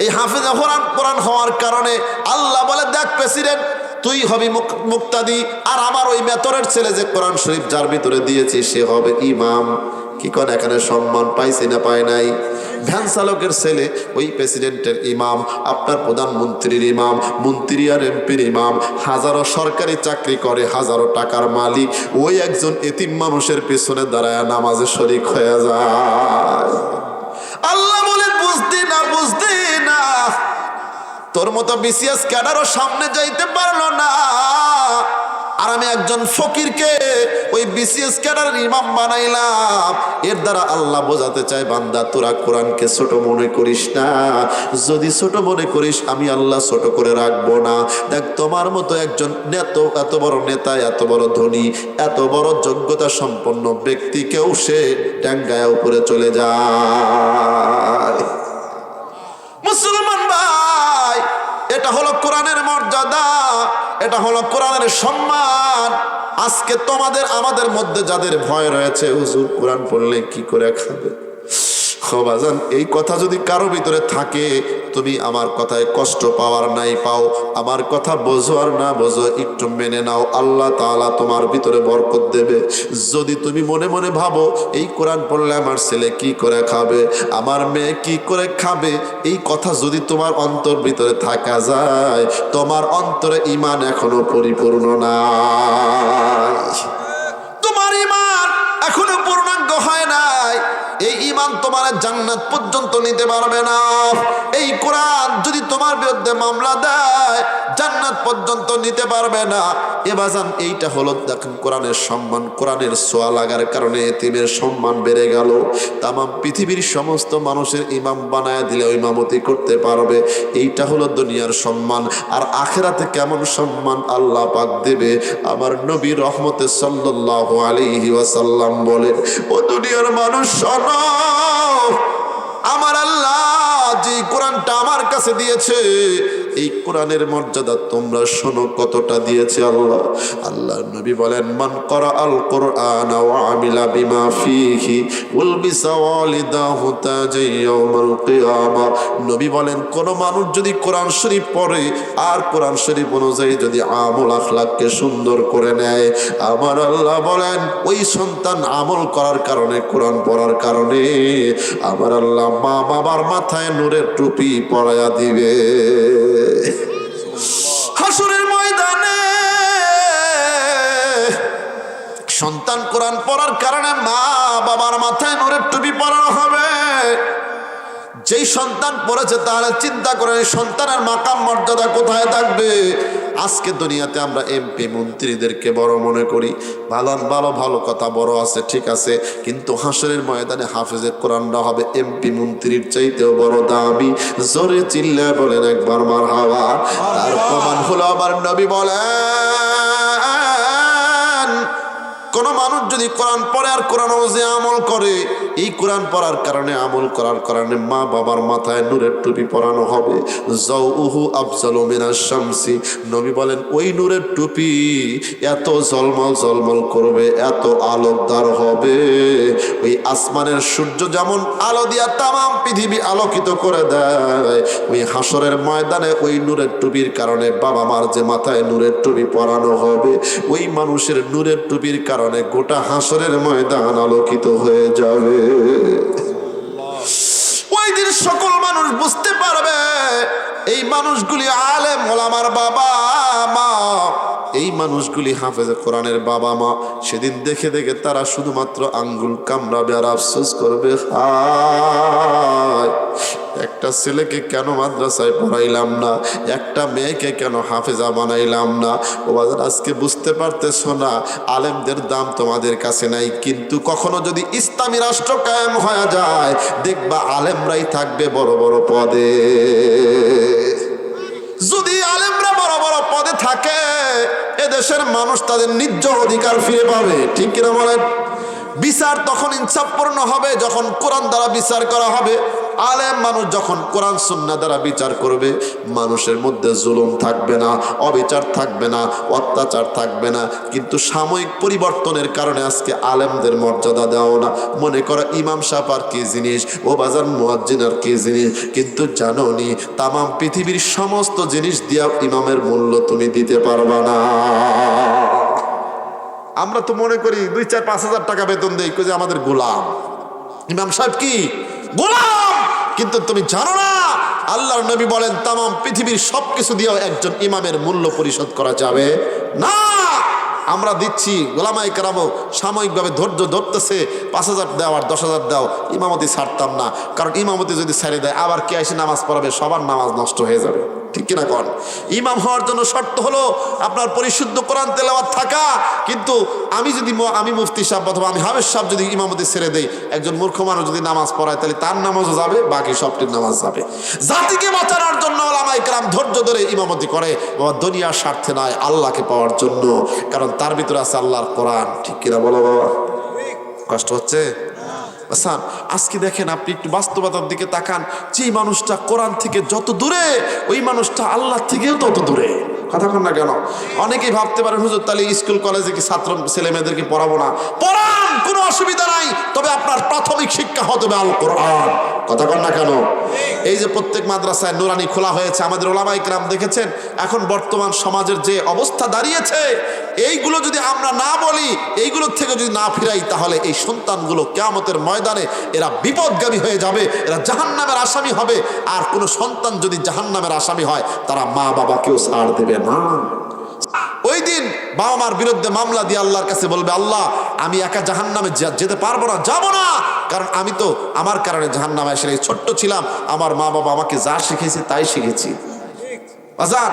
এই হাফেজে কোরআন হওয়ার কারণে আল্লাহ বলে দেখ প্রেসিডেন্ট তুই হবি মুক্তাদি, আর আমার ওই মেতরের ছেলে যে কোরআন শরীফ যার ভিতরে দিয়েছি সে হবে ইমাম। কি কোন এখানে সম্মান পাইছি না পায় নাই? ভ্যান চালকের ছেলে ওই প্রেসিডেন্টের ইমাম, আপনার প্রধানমন্ত্রীর ইমাম, মন্ত্রী আর এমপির ইমাম, হাজারো সরকারি চাকরি করে, হাজারো টাকার মালিক, ওই একজন এতিম মানুষের পেছনে দাঁড়ায় নামাজে শরীক হয়ে যায়। আল্লাহ বলে বুঝদি না তোর মতো বিসিএস ক্যাডারও সামনে যাইতে পারলো না, আর আমি একজন ফকিরকে ওই বিসিএস ক্যাডার ইমাম বানাইলাম। এর দ্বারা আল্লাহ বোঝাতে চায় বান্দা তোরা কোরআনকে ছোট মনে করিস না। যদি ছোট মনে করিস আমি আল্লাহ ছোট করে রাখবো না। দেখ তোমার মতো একজন এত বড় নেতা, এত বড় ধনী, এত বড় যোগ্যতা সম্পন্ন ব্যক্তিকেও সে ডাঙ্গায় উপরে চলে যায়। মুসলমান ভাই, এটা হলো কোরআনের মর্যাদা, এটা হলো কোরআনের সম্মান। আজকে তোমাদের আমাদের মধ্যে যাদের ভয় রয়েছে হুজুর কোরআন পড়লে কি করে খাবে, বাজান, এই কথা যদি কারো ভিতরে থাকে, তুমি আমার কথায় কষ্ট পাওয়ার নাই পাও, আমার কথা বোঝো আর না বোঝো, একটু মেনে নাও, আল্লাহ তাআলা তোমার ভিতরে বরকত দেবে। যদি তুমি মনে মনে ভাবো এই কোরআন পড়লে আমার ছেলে কি করে খাবে, আমার মেয়ে কি করে খাবে, এই কথা যদি তোমার অন্তর ভিতরে থাকা যায়, তোমার অন্তরে ঈমান এখনো পরিপূর্ণ নাই, তোমার ঈমান এখনো পূর্ণাঙ্গ হয় নাই। এই ঈমান তোমার জান্নাত পর্যন্ত নিতে পারবে না। এই কোরআন যদি তোমার বিরুদ্ধে মামলা দেয়, জান্নাত পর্যন্ত নিতে পারবে না। এ বাজান, এইটা হলো দেখেন কোরআনের সম্মান। কোরআনের ছোঁয়া লাগার কারণে এতিমের সম্মান বেড়ে গেল। তামাম পৃথিবীর সমস্ত মানুষের ইমাম বানায় দিলে ইমামতি করতে পারবে। এইটা হলো দুনিয়ার সম্মান। আর আখিরাতে কেমন সম্মান আল্লাহ পাক দেবে, আমার নবী রহমতে সাল্লাল্লাহু আলাইহি ওয়াসাল্লাম বলেন, ও দুনিয়ার মানুষ শোনো, আমার আল্লাহ যে কোরআনটা আমার কাছে দিয়েছে, এই কোরআনের মর্যাদা তোমরা শোনো কতটা দিয়েছে আল্লাহ। আল্লাহর নবী বলেন, মান করা আল কোরআন ওয়া আমিলা বিমা ফিহি উলবিসা ওয়ালিদাহু তাজাই ইয়াউমাল কিয়ামা। নবী বলেন, কোন মানুষ যদি কোরআন শরীফ পড়ে আর কোরআন শরীফ অনুযায়ী যদি আমল আখলাককে সুন্দর করে নেয়, আমার আল্লাহ বলেন ওই সন্তান আমল করার কারণে, কোরআন পড়ার কারণে আমার আল্লাহ মা বাবার মাথায় নূরের টুপি পরায়া দিবে। হাসরের ময়দানে সন্তান কোরআন পড়ার কারণে মা বাবার মাথায় নূরের টুপি পরানো হবে। যেই সন্তান পড়েছে তাহলে চিন্তা করেন সন্তানের মাকাম মর্যাদা কোথায় থাকবে। আজকে দুনিয়াতে আমরা এমপি মন্ত্রীদেরকে বড় মনে করি, ভালো ভালো ভালো কথা বড় আছে, ঠিক আছে, কিন্তু হাসরের ময়দানে হাফেজে কোরআনটা হবে এমপি মন্ত্রীর চাইতেও বড় দামি। জোরে চিল্লায় বলেন একবার মারহাবা। তার প্রমাণ হলো আমার নবী বলেন, কোন মানুষ যদি কোরআন পড়ে আর কোরআন অনুযায়ী আমল করে, এই কোরআন পড়ার কারণে, আমল করার কারণে মা বাবার মাথায় নূরের টুপি পরানো হবে। যাউহু আফজালু মিনাশ শামসি। নবী বলেন ওই নূরের টুপি এত ঝলমল ঝলমল করবে, এত আলোকদার হবে, ওই আসমানের সূর্য যেমন আলো দিয়া তামাম পৃথিবী আলোকিত করে দেয়, ওই হাসরের ময়দানে ওই নূরের টুপির কারণে বাবা মার যে মাথায় নূরের টুপি পরানো হবে, ওই মানুষের নূরের টুপির কারণে গোটা হাসরের ময়দান আলোকিত হয়ে যাবে। ওই দিন সকল মানুষ বুঝতে পারবে এই মানুষগুলি আলেম ওলামার বাবা মা, এই মানুষগুলি হাফেজে কোরআনের বাবা মা। সেদিন দেখে দেখে তারা শুধুমাত্র আঙ্গুল কামড়াবে আর আফসোস করবে, হায় একটা ছেলেকে কেন মাদ্রাসায় পড়াইলাম না, একটা মেয়েকে কেন হাফেজা বানাইলাম না। ও বাজার, আজকে বুঝতে পারতেছো না আলেমদের দাম তোমাদের কাছে নাই, কিন্তু কখনো যদি ইসলামী রাষ্ট্র কায়েম হয়ে যায়, দেখবা আলেমরাই থাকবে বড় বড় পদে। যদি আলেমরা বড় বড় পদে থাকে, এদেশের মানুষ তাদের ন্যায্য অধিকার ফিরে পাবে, ঠিক কিনা বলেন? বিচার তখন ইনসাফপূর্ণ হবে যখন কোরআন দ্বারা বিচার করা হবে। আলেম মানুষ যখন কোরআন সুন্নাহ দ্বারা বিচার করবে, মানুষের মধ্যে জুলুম থাকবে না, অবিচার থাকবে না, অত্যাচার থাকবে না। কিন্তু সাময়িক পরিবর্তনের কারণে আজকে আলেমদের মর্যাদা দেওয়া না। মনে করো ইমাম সাহেব আর কি জিনিস, ও বাজার মুয়াজ্জিন আর কি জিনিস, কিন্তু জানো নি তামাম পৃথিবীর সমস্ত জিনিস দিয়া ইমামের মূল্য তুমি দিতে পারবা না। আমরা তো মনে করি 2-4-5 হাজার টাকা বেতন দেই, যে আমাদের গোলাম। ইমাম সাহেব কি গোলাম? কিন্তু তুমি জানো না আল্লাহর নবী বলেন তামাম পৃথিবীর সবকিছু দিয়েও একজন ইমামের মূল্য পরিশোধ করা যাবে না। আমরা দিচ্ছি, গোলামায়ে কেরামও সাময়িকভাবে ধৈর্য ধরতেছে, 5,000 দাও আর 10,000 দাও, ইমামতি ছাড়তাম না। কারণ ইমামতি যদি ছেড়ে দেয় আবার কে এসে নামাজ পড়াবে, সবার নামাজ নষ্ট হয়ে যাবে, ঠিক কিনা কন? ইমাম হওয়ার জন্য শর্ত হলো আপনার পরিশুদ্ধ কোরআন তেলাওয়াত থাকা। কিন্তু আমি মুফতি সাহেব অথবা আমি হাফেজ সাহেব যদি ইমামতি ছেড়ে দেই, একজন মূর্খ মানুষ যদি নামাজ পড়ায়, তাহলে তার নামাজও যাবে, বাকি সবটির নামাজ যাবে। জাতিকে বাঁচানোর জন্য ওলামায়ে কেরাম ধৈর্য ধরে ইমামতি করে, বাবা দুনিয়ার স্বার্থে নয়, আল্লাহকে পাওয়ার জন্য। কারণ তার ভিতরে আছে আল্লাহর কোরআন, ঠিক কিনা বলো বাবা? কষ্ট হচ্ছে? আজকে দেখেন, আপনি একটু বাস্তবতার দিকে তাকান, যে মানুষটা কোরআন থেকে যত দূরে, ওই মানুষটা আল্লাহ থেকেও তত দূরে। কথা কন না কেন? অনেকেই ভাবতে পারেন হুজুর তাহলে স্কুল কলেজে কি ছাত্র ছেলে মেয়েদেরকে পড়াবো না? পড়ান, কোনো অসুবিধা নাই, তবে আপনার প্রাথমিক শিক্ষা হতে হবে আল কোরআন। কথা কন না কেন? এই যে প্রত্যেক মাদ্রাসায় নুরানি খোলা হয়েছে, আমাদের ওলামায়ে কেরাম দেখেছেন এখন বর্তমান সমাজের যে অবস্থা দাঁড়িয়েছে, এইগুলো যদি আমরা না বলি, এইগুলোর থেকে যদি না ফিরাই, তাহলে এই সন্তানগুলো কিয়ামতের ময়দানে এরা বিপদগামী হয়ে যাবে, এরা জাহান্নামের আসামি হবে। আর কোনো সন্তান যদি জাহান্নামের আসামি হয়, তারা মা বাবাকেও ছাড় দেবে না। ওই দিন বাবা মার বিরুদ্ধে মামলা দিয়ে আল্লাহর কাছে বলবে, আল্লাহ আমি একা জাহান্নামে যেতে পারবো না, যাবো না, কারণ আমি তো আমার কারণে জাহান্নামে এসে ছোট্ট ছিলাম, আমার মা বাবা আমাকে যা শিখেছে তাই শিখেছি। বাজার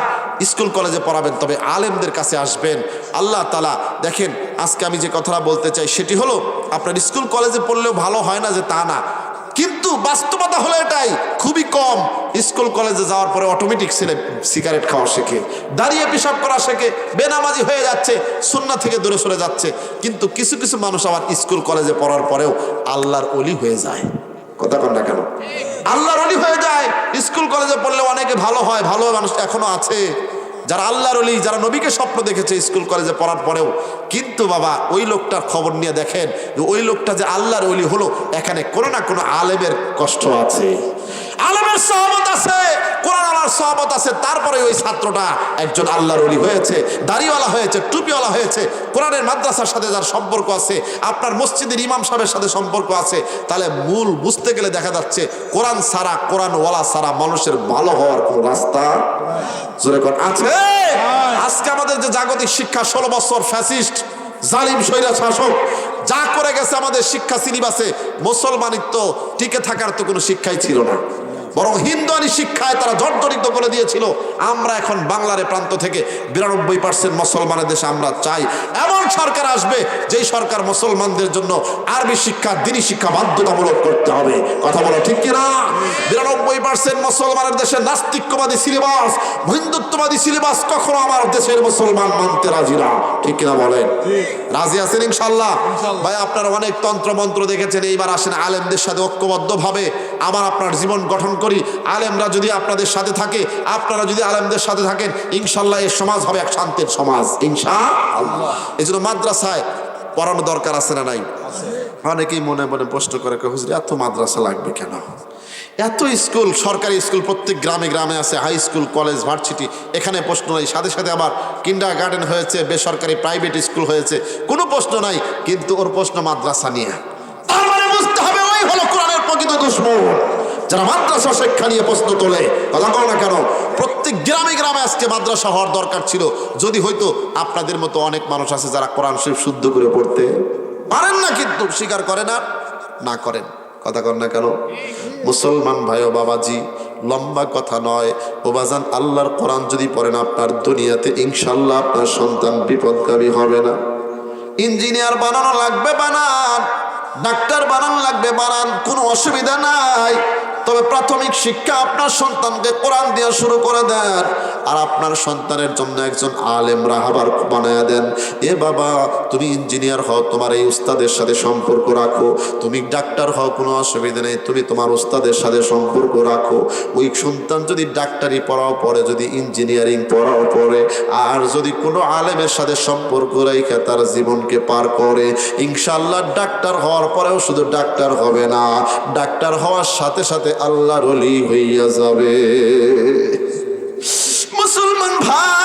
স্কুল কলেজে পড়াবেন, তবে আলেমদের কাছে আসবেন। আল্লাহ তাআলা দেখেন, আজকে আমি যে কথাটা বলতে চাই সেটি হলো, আপনার স্কুল কলেজে পড়লেও ভালো হয় না যে তা না, কিন্তু বাস্তবতা হলো এটাই, খুবই কম স্কুল কলেজে যাওয়ার পরে অটোমেটিক ছেলে সিগারেট খাওয়া শেখে, দাঁড়িয়ে পেশাব করা শেখে, বেনামাজি হয়ে যাচ্ছে, সুন্নাহ থেকে দূরে সরে যাচ্ছে। কিন্তু কিছু কিছু মানুষ আবার স্কুল কলেজে পড়ার পরেও আল্লাহর ওলি হয়ে যায়। কথা কন না কেন? আল্লাহর ওলি হয়ে যায়। স্কুল কলেজে পড়লে অনেকে ভালো হয়, ভালো মানুষ এখনো আছে যারা আল্লাহর ওলি, যারা নবীকে স্বপ্ন দেখেছে স্কুল কলেজে পড়ার পরেও। কিন্তু বাবা ওই লোকটার খবর নিয়ে দেখেন যে ওই লোকটা যে আল্লাহর ওলি হলো, এখানে কোনো না কোনো আলেমের কষ্ট আছে, আলেমের সহবত আছে, কোরআন আল্লাহর সহবত আছে, তারপরে ওই ছাত্রটা একজন আল্লাহর ওলি হয়েছে, দাড়িওয়ালা হয়েছে, টুপিওয়ালা হয়েছে। কোরআনের মাদ্রাসার সাথে যার সম্পর্ক আছে, আপনার মসজিদের ইমাম সাহেবের সাথে সম্পর্ক আছে, তাহলে মূল বুঝতে গেলে দেখা যাচ্ছে কোরআন ছাড়া, কোরআনওয়ালা ছাড়া মানুষের ভালো হওয়ার কোনো রাস্তা জোরে কোন আছে? আজকে আমাদের যে জাগতিক শিক্ষা 16 বছর ফ্যাসিস্ট জালিম স্বৈরা শাসক যা করে গেছে আমাদের শিক্ষা সিলেবাসে, মুসলমানিত্ব টিকে থাকার তো কোনো শিক্ষাই ছিল না, বরং হিন্দুয়ানি শিক্ষায় তারা জর্জরিত করে দিয়েছিল। আমরা এখন বাংলার প্রান্ত থেকে 92% মুসলমানের দেশে আমরা চাই এমন সরকার আসবে, যেই সরকার মুসলমানদের জন্য আরবি শিক্ষা, দ্বীনি শিক্ষা বাধ্যতামূলক করতে হবে। কথা বলো ঠিক কিনা? 92% মুসলমানের দেশে নাস্তিক্যবাদী সিলেবাস, হিন্দুত্ববাদী সিলেবাস কখনো আমার দেশের মুসলমান মানতে রাজি না। ঠিক কিনা বলেন? রাজি আছেন ইনশাল্লাহ? ভাই আপনারা অনেক তন্ত্র মন্ত্র দেখেছেন, এইবার আসেন আলেমদের সাথে ঐক্যবদ্ধভাবে আমার আপনার জীবন গঠন করি। আলেমরা যদি আপনাদের সাথে থাকে, আপনারা যদি আলেমদের সাথে থাকেন, ইনশাল্লাহ এই সমাজ হবে এক শান্তির সমাজ ইনশাআল্লাহ। এই জন্য মাদ্রাসায় পড়ানো দরকার আছে না নাই? অনেকেই মনে মনে প্রশ্ন করে, হুজুর এত মাদ্রাসা লাগবে কেন? এত স্কুল, সরকারি স্কুল প্রত্যেক গ্রামে গ্রামে আছে, হাই স্কুল, কলেজ, ভার্সিটি, এখানে প্রশ্ন নাই। সাথে সাথে আবার কিন্ডার গার্ডেন হয়েছে, বেসরকারি প্রাইভেট স্কুল হয়েছে, কোনো প্রশ্ন নাই। কিন্তু ওর প্রশ্ন মাদ্রাসা নিয়ে। তার মানে বুঝতে হবে ওই হলো কোরআনের প্রকৃত দুশমন, যারা মাদ্রাসা শিক্ষা নিয়ে প্রশ্ন তোলে। কথা বলো না কেন? প্রত্যেক গ্রামে গ্রামে আজকে মাদ্রাসা হওয়ার দরকার ছিল, যদি হয়তো আপনাদের মতো অনেক মানুষ আছে যারা কোরআন শরীফ শুদ্ধ করে পড়তে পারেন না, কিন্তু স্বীকার করে না, না করেন। কথা কর না কেন? মুসলমান ভাই ও বাবাজি, লম্বা কথা নয় ও বাজান, আল্লাহর কোরআন যদি পড়েন আপনার দুনিয়াতে ইনশাল্লাহ আপনার সন্তান বিপদগামী হবে না। ইঞ্জিনিয়ার বানানো লাগবে বানান, ডাক্তার বানানো লাগবে বানান, কোনো অসুবিধা নাই। তবে প্রাথমিক শিক্ষা আপনার সন্তানকে কোরআন দিয়ে শুরু করে দেন, আর আপনার সন্তানের জন্য একজন আলেম রাহাবার বানায়া দেন। এ বাবা তুমি ইঞ্জিনিয়ার হও, তোমার এই উস্তাদের সাথে সম্পর্ক রাখো। তুমি ডাক্তার হও, কোনো অসুবিধা নেই, তুমি তোমার উস্তাদের সাথে সম্পর্ক রাখো। ওই সন্তান যদি ডাক্তারি পড়াও পড়ে, যদি ইঞ্জিনিয়ারিং পড়াও পড়ে, আর যদি কোনো আলেমের সাথে সম্পর্ক রেখে তার জীবনকে পার করে, ইনশাআল্লাহ ডাক্তার হওয়ার পরেও শুধু ডাক্তার হবে না, ডাক্তার হওয়ার সাথে সাথে আল্লাহর ওলি হইয়া যাবে। মুসলমান ভাই,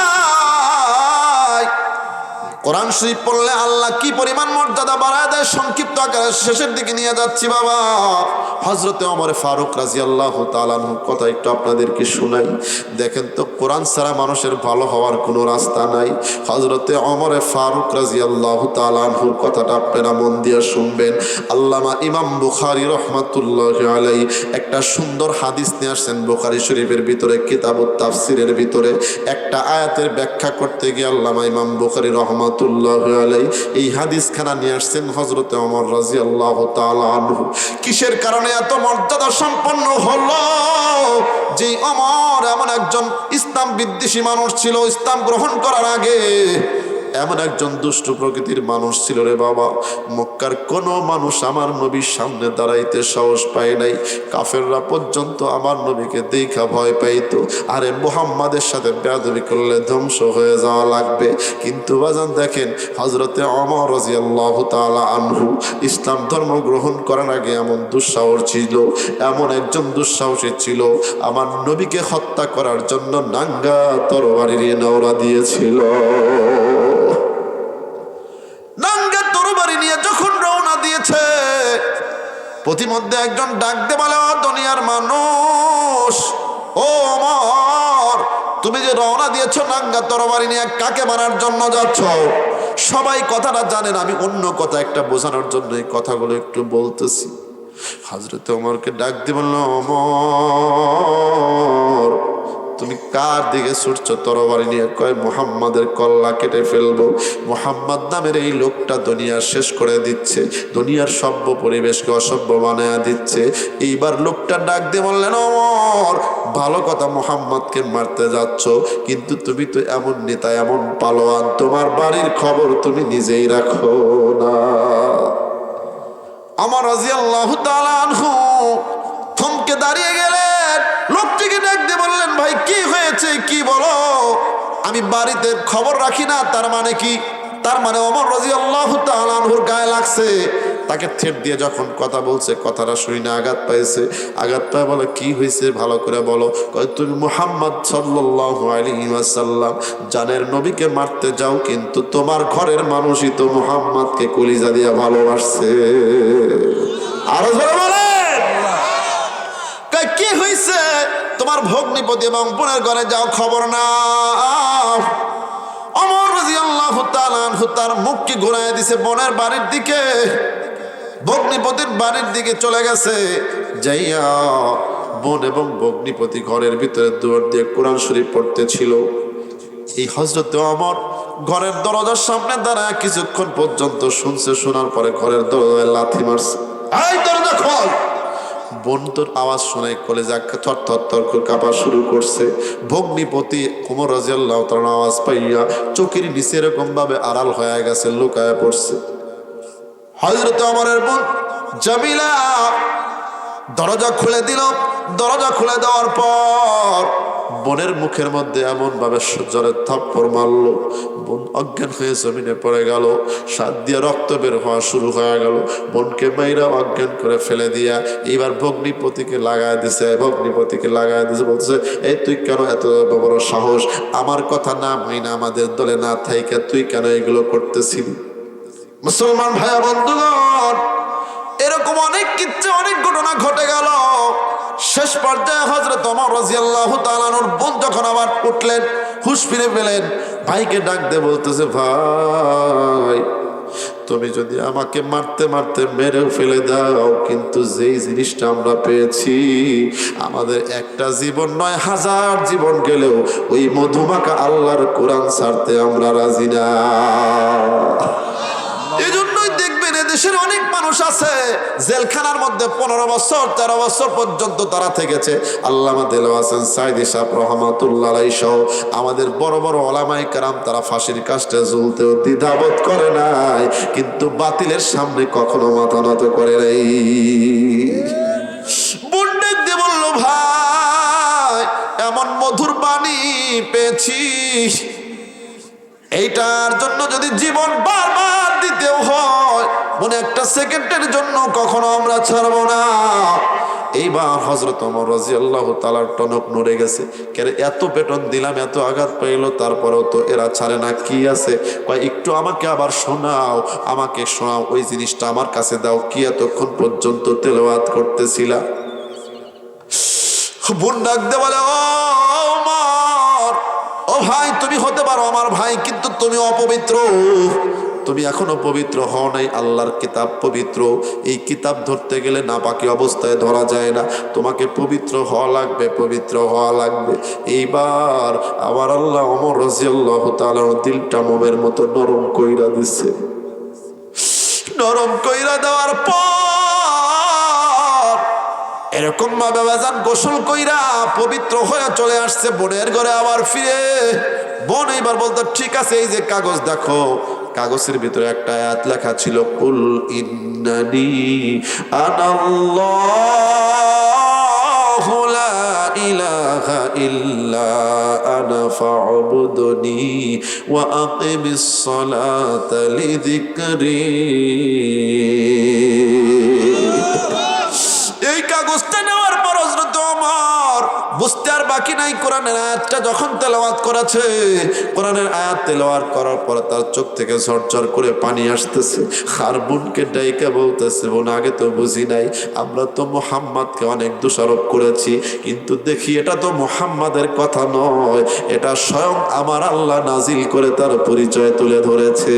কোরআন শরীফ পড়লে আল্লাহ কি পরিমাণ মর্যাদা বাড়ায় দেয়, সংক্ষিপ্ত আকারে শেষের দিকে নিয়ে যাচ্ছি বাবা। হযরতে ওমর ফারুক রাদিয়াল্লাহু তাআলা আনহুর কথা একটু আপনাদেরকে শোনাই। দেখেন তো, কোরআন ছাড়া মানুষের ভালো হওয়ার কোনো রাস্তা নাই। হযরতে ওমর ফারুক রাদিয়াল্লাহু তাআলা আনহুর কথাটা আপনারা মন দিয়ে শুনবেন। আল্লামা ইমাম বুখারী রাহমাতুল্লাহি আলাইহি একটা সুন্দর হাদিস নিয়ে আসছেন বুখারী শরীফের ভিতরে, কিতাবুত তাফসীরের ভিতরে। একটা আয়াতের ব্যাখ্যা করতে গিয়ে আল্লামা ইমাম বুখারী রাহমাতুল্লাহি আলাইহি এই হাদিসখানা নিয়ে আসছেন হযরতে ওমর রাদিয়াল্লাহু তাআলা আনহু। কিসের কারণে এত মর্যাদা সম্পন্ন হলো? যে ওমর এমন একজন ইসলাম বিদ্বেষী মানুষ ছিল, ইসলাম গ্রহণ করার আগে এমন একজন দুষ্ট প্রকৃতির মানুষ ছিল রে বাবা, মক্কার কোনো মানুষ আমার নবীর সামনে দাঁড়াইতে সাহস পায় নাই। কাফেররা পর্যন্ত আমার নবীকে দেখা ভয় পাইত। আরে মুহাম্মাদের সাথে বেয়াদবি করলে ধ্বংস হয়ে যাওয়া লাগবে। কিন্তু বাজান দেখেন, হযরতে ওমর রাদিয়াল্লাহু তাআলা আনহু ইসলাম ধর্ম গ্রহণ করার আগে এমন দুঃসাহস ছিল, এমন একজন দুঃসাহসী ছিল, আমার নবীকে হত্যা করার জন্য নাঙ্গা তরবারি নিয়ে নওরা দিয়েছিল। নাঙ্গা তরবারি নিয়ে যখন রওনা দিয়েছে, প্রতিমধ্যে একজন ডাক দে বলে, ও দুনিয়ার মানুষ, ও ওমর, তুমি যে রওনা দিয়েছো নাঙ্গা তরবারি নিয়ে, কাকে মারার জন্য যাচ্ছ? সবাই কথাটা জানেন, আমি অন্য কথা একটা বোঝানোর জন্য এই কথাগুলো একটু বলতেছি। হযরত ওমরকে ডাক দিয়ে বলল, ওমর, তুমি কার দিকে ছুটছো তরবারি নিয়ে? কয়, মুহাম্মাদের কল্লা কেটে ফেলবো। মুহাম্মদ নামের এই লোকটা দুনিয়া শেষ করে দিচ্ছে, দুনিয়ার সভ্য পরিবেশকে অসভ্য বানায়া দিচ্ছে। এইবার লোকটা ডাক দিয়ে বললেন, ওমর, ভালো কথা, মুহাম্মদকে মারতে যাচ্ছ, কিন্তু তুমি তো এমন নেতা, এমন পালোয়ান, তোমার বাড়ির খবর তুমি নিজেই রাখো না। ওমর রাদিয়াল্লাহু তাআলা আনহু থমকে দাঁড়িয়ে গেলেন। লোকটিকে ডাক দিয়ে বললেন, ভাই কি হয়েছে, কি বলো? আমি বাড়িতে খবর রাখি না, তার মানে কি? তার মানে ওমর রাদিয়াল্লাহু তাআলা আনহুর গায়ে লাগছে। তাকে থ্রেট দিয়ে যখন কথা বলছে, কথাটা শুনে আঘাত পাইছে। আঘাত পায় বলে, কি হয়েছে ভালো করে বলো। কয়, তুমি মুহাম্মদ সাল্লাল্লাহু আলাইহি ওয়াসাল্লাম জানের নবীকে মারতে যাও, কিন্তু তোমার ঘরের মানুষই তো মুহাম্মদকে কলিজা দিয়ে ভালোবাসছে। আরো জোরে বলেন। কয়, কি হয়েছে? তোমার ভগ্নিপতি এবং বোনের ঘরে যাও, খবর নাও। ওমর রাদিয়াল্লাহু তাআলা আনহু তার মুখকে ঘুরায় দিছে বোনের বাড়ির দিকে, ভগ্নিপতির বাড়ির দিকে চলে গেছে। যাইয়া বোন এবং ভগ্নিপতি ঘরের ভিতরে দুয়ার দিয়ে কোরআন শরীফ পড়তেছিল। এই হযরত ওমর ঘরের দরজার সামনে দাঁড়ায় কিছুক্ষণ পর্যন্ত শুনছে। শোনার পরে ঘরের দরজায় লাথি মারছে। এই দরজা খোল। বোন তোর আওয়াজ শুনে কলেজা থর থর থর করে কাঁপা শুরু করছে। ভগ্নিপতি ওমর রাদিয়াল্লাহু তাআলা আওয়াজ পাইয়া চোখের নিচে এরকম ভাবে আড়াল হয়ে গেছে, লুকায় পড়ছে। হযরত ওমরের বোন জামিলা দরজা খুলে দিল। দরজা খুলে দেওয়ার পর বোনের মুখের মধ্যে এমন ভাবে জোরে থাপ্পড় মারলো, বোন অজ্ঞান হয়ে জমিনে পড়ে গেল। সাত দিয়ে রক্ত বের হওয়া শুরু হয়ে গেল। বোনকে মাইরা অজ্ঞান করে ফেলে দিয়া এইবার ভগ্নিপতিকে লাগায় দিছে। বলছে, এই তুই কেন এত বড় সাহস? আমার কথা না মাইনা আমাদের দলে না থাইকা তুই কেন এগুলো করতেছিলি? মুসলমান ভাইয়া বন্ধুগণ, এরকম অনেক কিচ্ছা, অনেক ঘটনা ঘটে গেল। শেষ পর্যায়ে হযরত ওমর রাদিয়াল্লাহু তাআলা আনহুর বোন যখন আবার উঠলেন, হুঁশ ফিরে পেলেন, ভাইকে ডাক দিয়ে বলতেছে, ভাই তুমি যদি আমাকে মারতে মারতে মেরে ফেলে দাও, কিন্তু যেই জিনিসটা আমরা পেয়েছি, আমাদের একটা জীবন নয়, 1000 জীবন গেলেও ওই মধুমাখা আল্লাহর কোরআন ছাড়তে আমরা রাজি না। এজন্যই দেখবেন এদেশের অনেক মানুষ আছে জেলখানার মধ্যে 15 বছর 13 বছর পর্যন্ত তারা থেকেছে। আল্লামা দেলোয়ার হোসেন সাঈদী সাহেব রাহমাতুল্লাহ আলাইহি সহ আমাদের বড় বড় ওলামায়ে কেরাম তারা ফাঁসির কাস্টে ঝুলতেও দ্বিধাবোধ করে নাই, কিন্তু বাতিলের সামনে কখনো মাথা নত করে নাই। বুন্ডে দিয়ে বলল, ভাই এমন মধুর বাণী পেয়েছি, এইটার জন্য যদি জীবন বারবার দিতেও হয়, মনে একটা সেকেন্ডের জন্য কখনো আমরা ছাড়বো না। এইবার হযরত ওমর রাদিয়াল্লাহু তাআলার টনক নড়ে গেছে। কেন এত বেতন দিলাম, এত আঘাত পাইল, তারপরেও তো এরা ছাড়ে না, কি আছে? কয়, একটু আমাকে আবার শোনাও, আমাকে শোনাও, ওই জিনিসটা আমার কাছে দাও, কি এতক্ষণ পর্যন্ত তেলাওয়াত করতেছিলা? বোন ডাক দে বলে, ও ওমর, ও ভাই তুমি হতে পারো আমার ভাই, কিন্তু তুমি অপবিত্র, তুমি এখনো পবিত্র হও নাই। আল্লাহর কিতাব পবিত্র, এই কিতাব ধরতে গেলে নাপাকি অবস্থায় ধরা যায় না, তোমাকে পবিত্র হওয়া লাগবে, পবিত্র হওয়া লাগবে। এইবার আবার আল্লাহ ওমর রাদিয়াল্লাহু তাআলার দিলটা মোমের মতো নরম কইরা দিছে। নরম কইরা দেওয়ার পর এরকম ভাবে বাজান গোসল কইরা পবিত্র হয়ে চলে আসছে বোনের ঘরে। আবার ফিরে বোন এইবার বলতো ঠিক আছে, এই যে কাগজ দেখো, কাগজের ভিতরে একটা আয়াত লেখা ছিল, কুল ইন্নানি আনাল্লাহু লা ইলাহা ইল্লা আনা ফা'বুদনি ওয়া আকিমিস সালাতা লিযিকরি। এই কাগজটা নেওয়ার পর হযরত ওমর বুঝতে আর বাকি নাই, কোরআনের আয়াতটা যখন তেলাওয়াত করেছে, কোরআনের আয়াত তেলাওয়াত করার পর তার চোখ থেকে ঝরঝর করে পানি আসতেছে। আর বোনকে ডাইকা বলতেছে, বোন আগে তো বুঝি নাই, আমরা তো মুহাম্মাদকে অনেক দোষারোপ করেছি, কিন্তু দেখি এটা তো মুহাম্মাদের কথা নয়, এটা স্বয়ং আমার আল্লাহ নাজিল করে তার পরিচয় তুলে ধরেছে।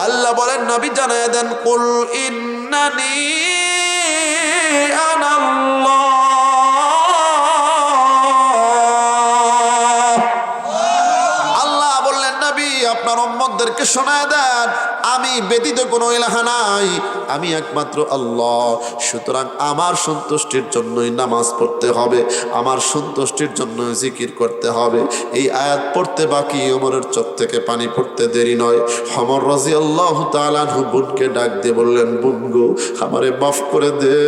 আল্লাহ বলেন, নবী জানায় দেন, কুল ইন্নানি আনাল্লাহ, আল্লাহ বললেন নবী আপনার উম্মতদেরকে শোনায় দেন, আমি ব্যতীত কোনো ইলাহা নাই, আমি একমাত্র আল্লাহ। সুতরাং আমার সন্তুষ্টির জন্যই নামাজ পড়তে হবে, আমার সন্তুষ্টির জন্য জিকির করতে হবে। এই আয়াত পড়তে বাকি ওমরের চোখ থেকে পানি পড়তে দেরি নয়। ওমর রাদিয়াল্লাহু তাআলা আনহু বোনকে ডাক দিয়ে বললেন, বোন গো, আমারে মাফ করে দে,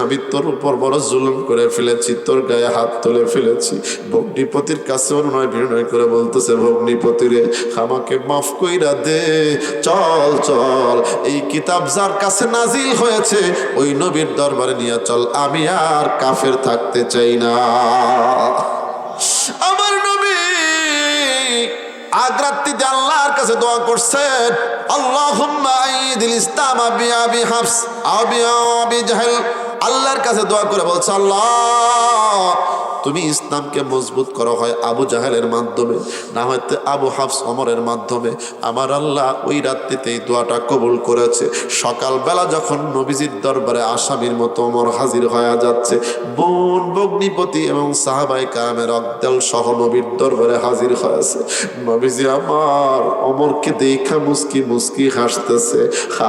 আমি তোর উপর বড় জুলুম করে ফেলেছি, তোর গায়ে হাত তুলে ফেলেছি। ভগ্নিপতির কাছে অনুনয় বিনয় করে বলতেছে, ভগ্নিপতি রে, আমাকে মাফ কইরা দে, চল চল, এই কিতাব যার কাছে নাজিল হয়েছে ওই নবীর দরবারে নিয়ে চল, আমি আর কাফের থাকতে চাই না। আমার নবী আগ রাত্রিতে আল্লাহর কাছে দোয়া করছেন, আল্লাহুম্মা আইদিল ইসলাম বিআবি হাফস আও বিআবি জাহল, আল্লাহর কাছে দোয়া করে বলছে, আল্লাহ তুমি ইসলামকে মজবুত করো, হয় আবু জাহেলের মাধ্যমে, না হয়তো আবু হাফস ওমরের মাধ্যমে। আমার আল্লাহ ওই রাত্রিতে এই দোয়াটা কবুল করেছে। সকালবেলা যখন নবীজির দরবারে আসামির মতো ওমর হাজির হয়ে যাচ্ছে, বোন ভগ্নিপতি এবং সাহাবায়ে কেরামের অকদল সহ নবীর দরবারে হাজির হয়েছে। নবীজি আমার ওমরকে দেখা মুস্কি মুস্কি হাসতেছে,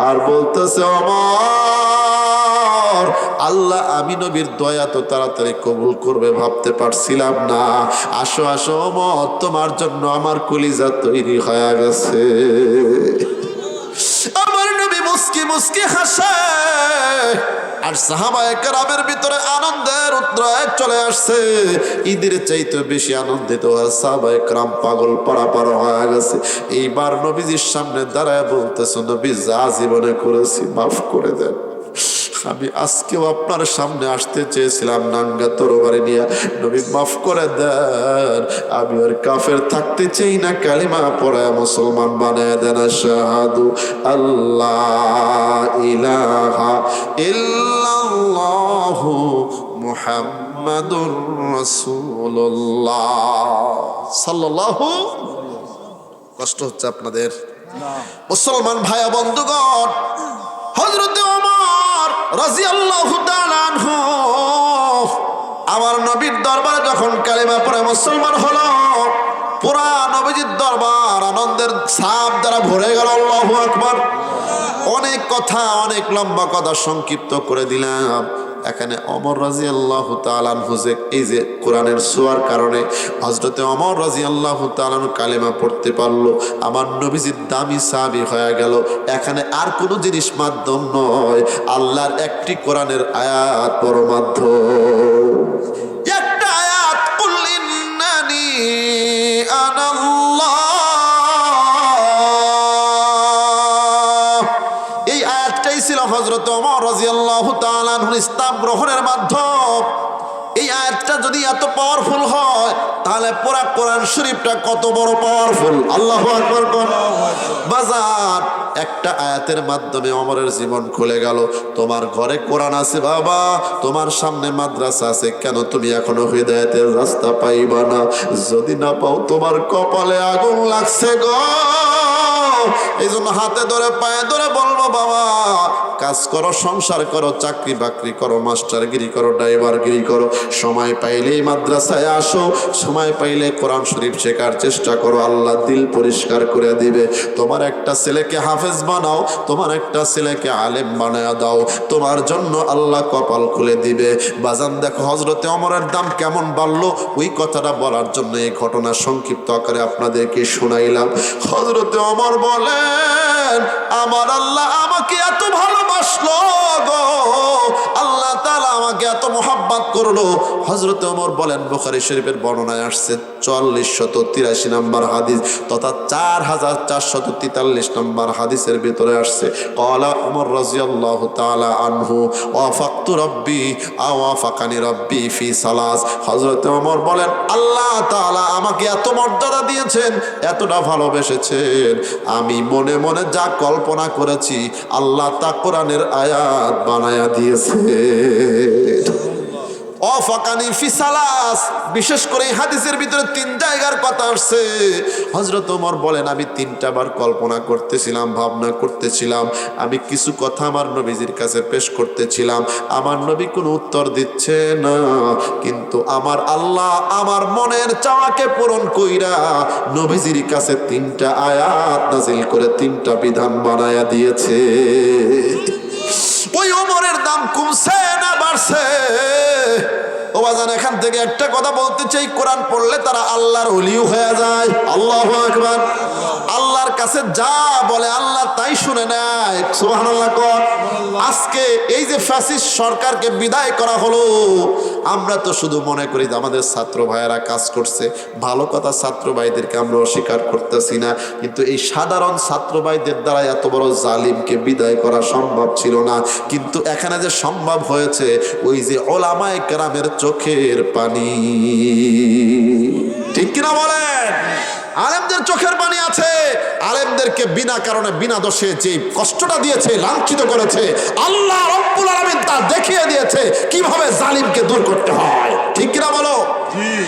আর বলতেছে, ওমর, আল্লাহ আমি নবীর দয়া তো তাড়াতাড়ি কবুল করবে ভাবতে পারছিলাম না। আসো আসো ওমর, তোমার জন্য আমার কলিজা তৈরি হয়ে গেছে। আমার নবী মুস্কি মুস্কি হাসে, আর সাহাবায়ে কেরামের ভিতরে আনন্দের উদ্রেক চলে আসছে। ঈদের চাইতে বেশি আনন্দিত হয় সাহাবায়ে কেরাম, পাগল পারাপার হয়ে গেছে। এইবার নবীজির সামনে দাঁড়ায় বলতেছে, নবী যা জীবনে করেছি মাফ করে দেন, আমি আজকেও আপনার সামনে আসতে চেয়েছিলাম নাঙ্গা তরবারি নিয়ে, নবী মাফ করে দেন, আমি আর কাফের থাকতে চাই না, কালিমা পড়ায় মুসলমান বানায় দেন। আশহাদু আল্লাহ ইলাহা ইল্লাল্লাহু মুহাম্মাদুর রাসূলুল্লাহ সাল্লাল্লাহু। কষ্ট হচ্ছে আপনাদের মুসলমান ভাই বন্ধুগণ, হযরত ওমর রাদিয়াল্লাহু তাআলা আনহু আমার নবীর দরবারে যখন কালিমা পড়ে মুসলমান হলো, পুরা নবীজির দরবার আনন্দের ছাপ দ্বারা ভরে গেল। আল্লাহু আকবার। অনেক কথা, অনেক লম্বা কথা সংক্ষিপ্ত করে দিলাম। এখানে ওমর রাদিয়াল্লাহু তাআলা আনহু যে এই যে কোরআনের ছোঁয়ার কারণে হযরতে ওমর রাদিয়াল্লাহু তাআলা আনহু কালেমা পড়তে পারলো, আমার নবীজির দামি সাহাবী হয়ে গেল। এখানে আর কোনো জিনিস মাধ্যম নয়, আল্লাহর একটি কোরআনের আয়াত বড় মাধ্যম। একটা আয়াত, কুল ইন্নানি আনাল্লাহ, এই আয়াতটাই ছিল হযরত ওমর রাদিয়াল্লাহু তাআলা আনহু ইসলাম গ্রহণের মাধ্যম। এই আয়াতটা যদি এত পাওয়ারফুল হয়, তাহলে পুরা কোরআন শরীফটা কত বড় পাওয়ারফুল। আল্লাহু আকবার। বাজার একটা আয়াতের মাধ্যমে ওমরের জীবন খুলে গেল। তোমার ঘরে কোরআন আছে বাবা, তোমার সামনে মাদ্রাসা আছে, কেন তুমি এখনো হিদায়াতের রাস্তা পাইবা না? যদি না পাও তোমার কপালে আগুন লাগছে গো। এই জন্য হাতে ধরে পায়ে ধরে বলবো, বাবা কাজ করো, সংসার করো, চাকরি বাকরি করো, মাস্টারগিরি করো, ড্রাইভারগিরি করো, সময় পাইলেই মাদ্রাসায় আসো, সময় পাইলে কোরআন শরীফ শেখার চেষ্টা করো, আল্লাহ দিল পরিষ্কার করে দিবে। তোমার একটা ছেলেকে হাফেজ বানাও, তোমার একটা ছেলেকে আলেম বানায়া দাও, তোমার জন্য আল্লাহ কপাল খুলে দিবে। বাজান দেখো হযরতে ওমরের দাম কেমন বাড়লো, ওই কথাটা বলার জন্য এই ঘটনা সংক্ষিপ্ত আকারে আপনাদেরকে শোনাইলাম। হযরতে ওমর বলেন, আমার আল্লাহ আমাকে এত ভালোবাসলো গো, আল্লাহ তাআলা আমাকে এত মোহাব্বত করলো। হযরতে ওমর বলেন, বুখারী শরীফের বর্ণনায় আসছে 4483 নম্বর হাদিস তথা 4443 নম্বর হাদিসের ভিতরে আসছে, ক্বালা ওমর রাদিয়াল্লাহু তাআলা আনহু ওয়াফাকতু রাব্বি আওয়াফাকানি রাব্বি ফি সালাস। হযরতে ওমর বলেন, আল্লাহ তাআলা আমাকে এত মর্যাদা দিয়েছেন, এতটা ভালোবেসেছেন, আমি মনে মনে যা কল্পনা করেছি আল্লাহ তা কোরআনের আয়াত বানায়া দিয়েছে। অফাকানি ফিসালাস, বিশেষ করে এই হাদিসের ভিতরে 3 জায়গার কথা আসছে। হযরত ওমর বলেন, আমি 3টা বার কল্পনা করতেছিলাম, ভাবনা করতেছিলাম, আমি কিছু কথা আমার নবীজির কাছে পেশ করতেছিলাম, আমার নবী কোনো উত্তর দিচ্ছে না, কিন্তু আমার আল্লাহ আমার মনের চাওয়াকে পূরণ কইরা নবীজির কাছে 3টা আয়াত নাজিল করে 3টা বিধান বানায়া দিয়েছে। ওই ওমরের দাম কমছে না বাড়ছে? ও বাজান, এখান থেকে একটা কথা বলতে চাই, কোরআন পড়লে তারা আল্লাহর ওলিও হয়ে যায়। আল্লাহু আকবার। আল্লাহর কাছে যা বলে আল্লাহ তাই শুনে নেয়। সুবহানাল্লাহ কর। আজকে এই যে ফ্যাসিস্ট সরকারকে বিদায় করা হলো, আমরা তো শুধু মনে করি যে আমাদের ছাত্র ভাইয়েরা কাজ করছে, ভালো কথা, ছাত্র ভাইদেরকে আমরা অস্বীকার করতেছি না, কিন্তু এই সাধারণ ছাত্র ভাইদের দ্বারা এত বড় জালিমকে বিদায় করা সম্ভব ছিল না। কিন্তু এখানে যে সম্ভব হয়েছে, ওই যে ওলামায়ে কেরামের চোখের পানি, ঠিক কিনা বলেন? আলেমদের চোখের পানি আছে। আলেমদেরকে বিনা কারণে বিনা দোষে যে কষ্টটা দিয়েছে, লাঞ্ছিত করেছে, আল্লাহ রব্বুল আলামিন তা দেখিয়ে দিয়েছে কিভাবে জালিমকে দূর করতে হয়, ঠিক কিনা বলো?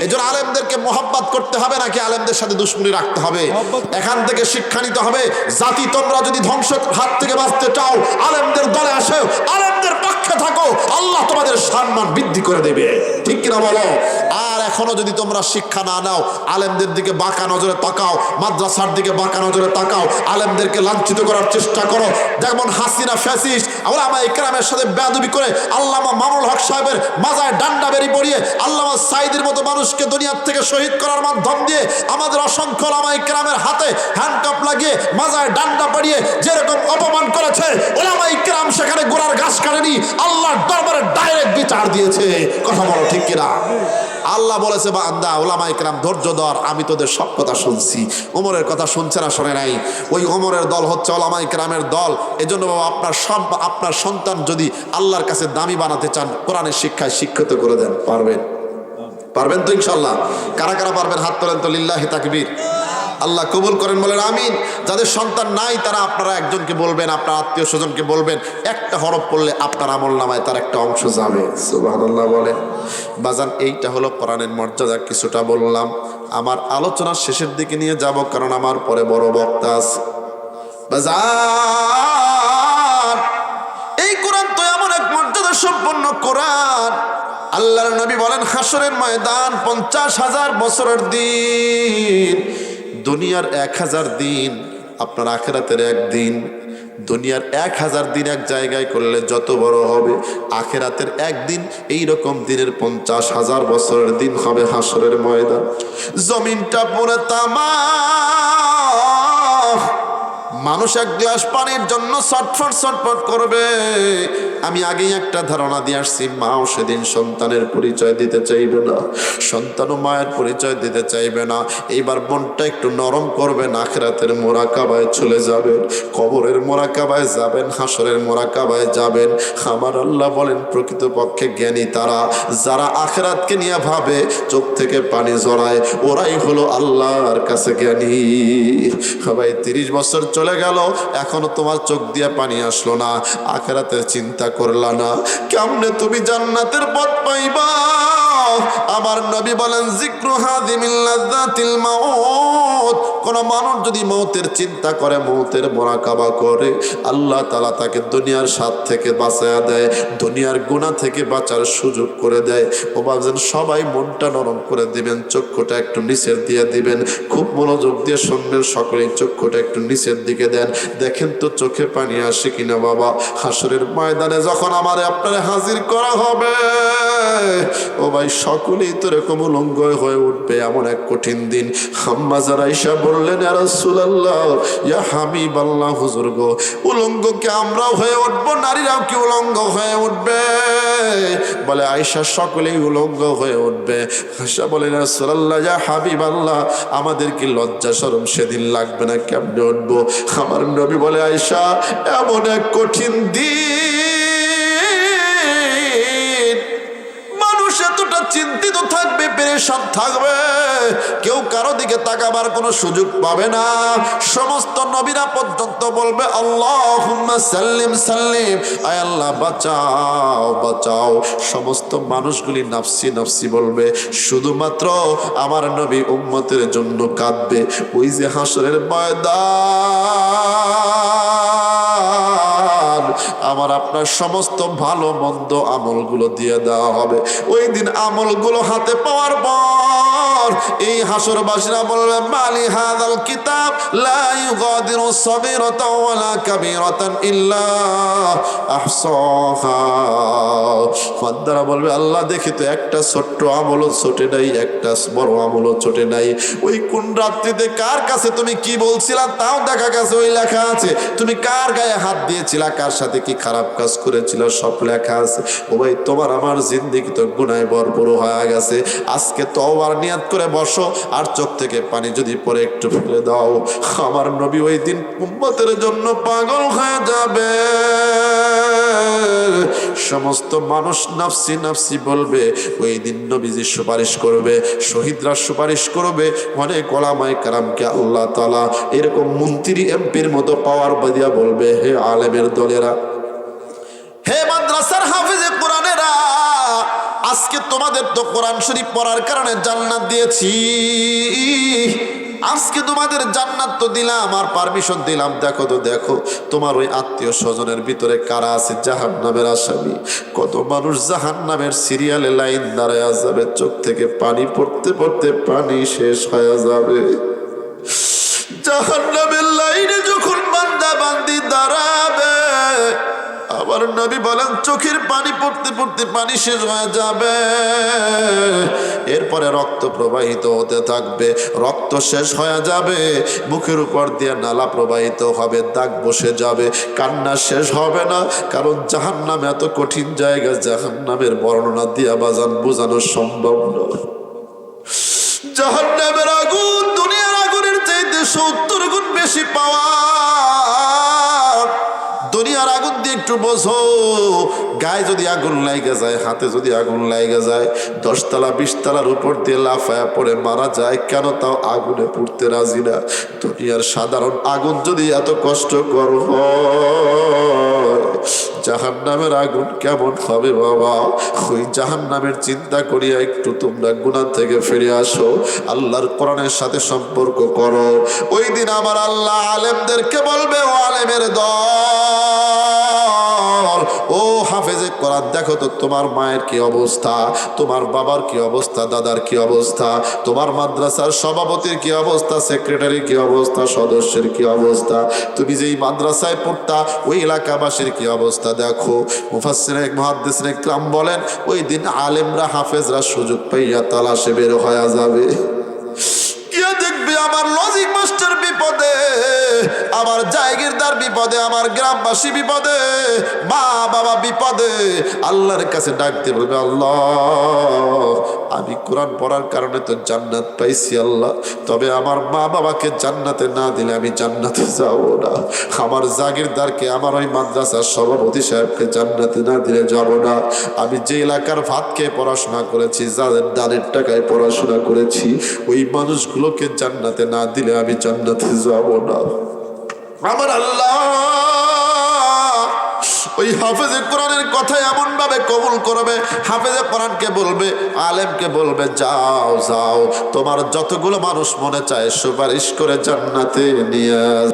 এজন্য আলেমদেরকে মোহাব্বত করতে হবে নাকি আলেমদের সাথে দুশমনি রাখতে হবে? এখান থেকে শিক্ষা নিতে হবে। জাতি তোমরা যদি ধ্বংসের হাত থেকে বাঁচতে চাও, আলেমদের দলে আসো, আলেমদের পক্ষে থাকো, আল্লাহ তোমাদের সম্মান বৃদ্ধি করে দেবে, ঠিক কিনা বলো? আর এখনো যদি তোমরা শিক্ষা না নাও, আলেমদের দিকে বাঁকা নজরে তাকাও, মাদ্রাসার দিকে বাঁকা নজরে তাকাও, আলেমদেরকে লাঞ্ছিত করার চেষ্টা করো, যেমন হাসিনা ফ্যাসিস্ট ওলামায়ে কেরামের সাথে বেয়াদবি করে আল্লামা মামুনুল হক সাহেবের মাজায় ডান্ডা বেরি পড়িয়ে আল্লামা সাইদের মতো মানুষকে দুনিয়ার থেকে শহীদ করার মাধ্যম দিয়ে আমাদের অসংখ্য ওলামায়ে কেরামের হাতে হ্যান্ডকাপ লাগিয়ে মাজায় ডান্ডা পড়িয়ে যেরকম অপমান করেছে, ওলামায়ে কেরাম সেখানে গোড়ার ঘাস কাটেনি, আল্লাহর দরবারে ডাইরেক্ট বিচার দিয়েছে। কথা বলো, ঠিক কিনা? আল্লাহ বলেছে, বান্দা ওলামায়ে কেরাম ধৈর্য ধর, আমি তোদের সব কথা শুনছি। ওমরের কথা শুনছে না, শোনে নাই? ওই ওমরের দল হচ্ছে ওলামায়ে কেরামের দল। এজন্য বাবা, আপনার সন্তান যদি আল্লাহর কাছে দামি বানাতে চান, কোরআনের শিক্ষায় শিক্ষিত করে দেন। পারবেন? পারবেন তো ইনশাল্লাহ? কারা কারা পারবেন হাত তোলেন তো, লিল্লাহি তাকবীর। আল্লাহ কবুল করেন, বলেন আমিন। যাদের সন্তান নাই তারা আপনারা একজনকে বলবেন, আপনার আত্মীয় স্বজনকে বলবেন, একটা হরফ পড়লে আপনার আমলনামায় তার একটা অংশ যাবে। সুবহানাল্লাহ বলেন। বাজান, এইটা হলো কোরআনের মর্যাদা। কিছুটা বললাম, আমার আলোচনার শেষের দিকে নিয়ে যাব, কারণ আমার পরে বড় বক্তা আছে। বাজান, এই কোরআন তো এমন এক মর্যাদা সম্পন্ন কোরআন। আল্লাহর নবী বলেন, হাসরের ময়দান 50,000 বছরের দিন, দুনিয়ার 1000 দিন, আপনার আখিরাতের একদিন। দুনিয়ার 1000 দিন এক জায়গায় করলে যত বড় হবে, আখিরাতের একদিন এইরকম দিনের 50,000 বছরের দিন হবে হাসরের ময়দান। জমিনটা পুরো তামা, মানুষ এক গ্লাস পানির জন্য ছটফট ছটফট করবে। আমি আগেই একটা ধারণা দিয়ে আসছি, মাও সেদিন সন্তানের পরিচয় দিতে চাইবে না, সন্তানও মায়ের পরিচয় দিতে চাইবে না। এইবার মনটা একটু নরম করবেন, আখিরাতের মোরাকাবায় চলে যাবেন, কবরের মোরাকাবায় যাবেন, হাসরের মোরাকাবায় যাবেন। আমার আল্লাহ বলেন, প্রকৃতপক্ষে জ্ঞানী তারা, যারা আখিরাতকে নিয়ে ভাবে, চোখ থেকে পানি জড়ায়, ওরাই হলো আল্লাহর কাছে জ্ঞানী। ভাই, 30 বছর চলে গেল, এখনো তোমার চোখ দিয়ে পানি আসলো না, আখিরাতের চিন্তা করলা না, কেমনে তুমি জান্নাতের পথ পাইবা? আমার আমার নবী বলেন যিকরু হাদিমিল লাযাতিল মাউত, কোন মানুষ যদি মৌতের চিন্তা করে, মৌতের মুরাকাবা করে, আল্লাহ তাআলা তাকে দুনিয়ার স্বাদ থেকে বাঁচায়া দেয়, দুনিয়ার গুনাহ থেকে বাঁচার সুযোগ করে দেয়। ও বাজান, সবাই মনটা নরম করে দিবেন, চক্ষুটা একটু নিচের দিয়ে দিবেন, খুব মনোযোগ দিয়ে শুনবেন সকলেই। চক্ষুটা একটু নিচের দিকে দেন, দেখেন তো চোখে পানি আসে কিনা বাবা। হাসরের ময়দানে যখন আমারে আপনারে হাজির করা হবে, ও ভাই, সকলেই তো এরকম উলঙ্গ হয়ে উঠবে, এমন এক কঠিন দিন। আম্মা যারা আয়েশা বললেন, ইয়া রাসূলুল্লাহ, ইয়া হাবিবাল্লাহ, হুজুর গো, উলঙ্গ কি আমরাও হয়ে উঠবো, নারীরাও কি উলঙ্গ হয়ে উঠবে? বলে আয়েশা, সকলেই উলঙ্গ হয়ে উঠবে। আয়েশা বলেন, ইয়া রাসূলুল্লাহ, ইয়া হাবিবাল্লাহ, আমাদের কি লজ্জা শরম সেদিন লাগবে না? কেমনে উঠবো? আমার নবী বলে, আয়েশা, এমন এক কঠিন দিন, মানুষ এতটা চিন্তিত থাকবে, পেরেশান থাকবে, কেউ কারো দিকে তাকাবার কোনো সুযোগ পাবে না। সমস্ত নবীরা পর্যন্ত বলবে, আল্লাহুম্মা সাল্লিম সাল্লিম, আয় আল্লাহ বাঁচাও বাঁচাও। সমস্ত মানুষগুলি নাফসি নাফসি বলবে, শুধুমাত্র আমার নবী উম্মতের জন্য কাঁদবে। ওই যে হাসরের ময়দান, আমার আপনার সমস্ত ভালো মন্দ আমলগুলো দিয়ে দেওয়া হবে। ওই দিন আমলগুলো হাতে পাওয়ার পর এই হাসরবাসীরা বলবে, মালি হাযাল কিতাব লা ইউগাদিরু সাগীরাতান ওয়ালা কাবীরাতান ইল্লা আহসাহা। বান্দারা বলবে, আল্লাহ দেখি তো একটা ছোট্ট আমলও ছোটে নাই, একটা বড় আমলও ছোটে নাই। ওই কোন রাত্রিতে কার কাছে তুমি কি বলছিলা তাও দেখা গেছে, ওই লেখা আছে। তুমি কার গায়ে হাত দিয়েছিলা, কার সাথে কি খারাপ কাজ করেছিল, সব লেখা আছে। ও ভাই, তোমার আমার জিন্দেগি তো গুনাহে ভরপুর হয়ে গেছে। আজকে তওবার নিয়ত করে বসো, আর চোখ থেকে পানি যদি পরে একটু ফেলে দাও, আমার নবী ওই দিন উম্মতের জন্য পাগল হয়ে যাবে। সমস্ত মানুষ নাফসি নাফসি বলবে। ওই দিন নবীজি সুপারিশ করবে, শহীদরা সুপারিশ করবে, অনেক ওলামায়ে কেরামকে আল্লাহ তাআলা এরকম মন্ত্রী এমপির মতো পাওয়ার বাদিয়া বলবে, হে আলেমের দলেরা, হে মাদ্রাসার হাফেজে কোরআনেরা, আজকে তোমাদের তো কোরআন শরীফ পড়ার কারণে জান্নাত দিয়েছি, আজকে তোমাদের জান্নাত তো দিলাম আর পারমিশন দিলাম। দেখো তো দেখো, তোমার ওই আত্মীয় স্বজনের ভিতরে কারা আছে জাহান্নামের আসামি। কত মানুষ জাহান্নামের সিরিয়ালে লাইন দাঁড়ায় যাবে, চোখ থেকে পানি পড়তে পড়তে পানি শেষ হয়ে যাবে। জাহান্নামের লাইনে যখন বান্দা বান্দি দাঁড়াবে, আবার নবী বলেন, চোখের পানি পড়তে পড়তে পানি শেষ হয়ে যাবে। এরপরে রক্ত প্রবাহিত হতে থাকবে, রক্ত শেষ হয়ে যাবে, মুখের উপর দিয়ে নালা প্রবাহিত হবে, দাগ বসে যাবে, কান্না শেষ হবে না। কারণ জাহান্নাম এত কঠিন জায়গা, জাহান্নামের বর্ণনা দিয়া বাজান বোঝানো সম্ভব নয়। জাহান্নামের আগুন দুনিয়ার আগুনের চাইতে 70 গুণ বেশি পাওয়া। দুনিয়ার আগুন দিয়ে একটু বোঝো, গায়ে যদি আগুন লাগে যায়, হাতে যদি আগুন লাগে যায়, 10 তলা 20 তলার উপর দিয়ে লাফায়া পড়ে মারা যায়, কেন তাও আগুনে পুড়তে রাজি না। দুনিয়ার সাধারণ আগুন যদি এত কষ্টকর হয়, জাহান্নামের আগুন কেমন হবে বাবা? ওই জাহান্নামের চিন্তা করিয়া একটু তোমরা গুনাহ থেকে ফিরে আসো, আল্লাহর কোরআনের সাথে সম্পর্ক করো। ওই দিন আমার আল্লাহ আলেমদেরকে বলবে, ও আলেমের দল, ও হাফেজে কোরআন, দেখো তো তোমার মায়ের কি অবস্থা, তোমার বাবার কি অবস্থা, দাদার কি অবস্থা, তোমার মাদ্রাসার সভাপতির কি অবস্থা, সেক্রেটারির কি অবস্থা, সদস্যের কি অবস্থা, তুমি যেই মাদ্রাসায় পড়তা ওই এলাকাবাসীর কি অবস্থা দেখো। মুফাসসিরে মুহাদ্দিসিনে কিরাম বলেন, ওই দিন আলেমরা হাফেজরা সুযোগ পাইয়া তালাশে বের হয়ে যাবে। কে দেখবে আমার লজিক মাস্টার বিপদে, আমার জায়গিরদার বিপদে, আমার গ্রামবাসী বিপদে, মা বাবা বিপদে, আল্লাহর কাছে ডাকতে বলবে, আল্লাহ আমি কোরআন পড়ার কারণে তো জান্নাত পাইছি আল্লাহ, তবে আমার মা বাবাকে জান্নাতে না দিলে আমি জান্নাতে যাব না। আমার জাগিরদারকে, আমার ওই মাদ্রাসার সভাপতি সাহেবকে জান্নাতে না দিলে যাব না। আমি যে এলাকার ভাত খেয়ে পড়াশোনা করেছি, যাদের দানের টাকায় পড়াশোনা করেছি, ওই মানুষগুলোকে জান্নাতে না দিলে আমি জান্নাতে যাব না। আমার আল্লাহ ওই হাফেজে কোরআনের কথা এমন ভাবে কবুল করবে, হাফেজে কোরআনকে বলবে, আলেমকে বলবে, যাও যাও তোমার যতগুলো মানুষ মনে চায় সুপারিশ করে জান্নাতে নিয়ে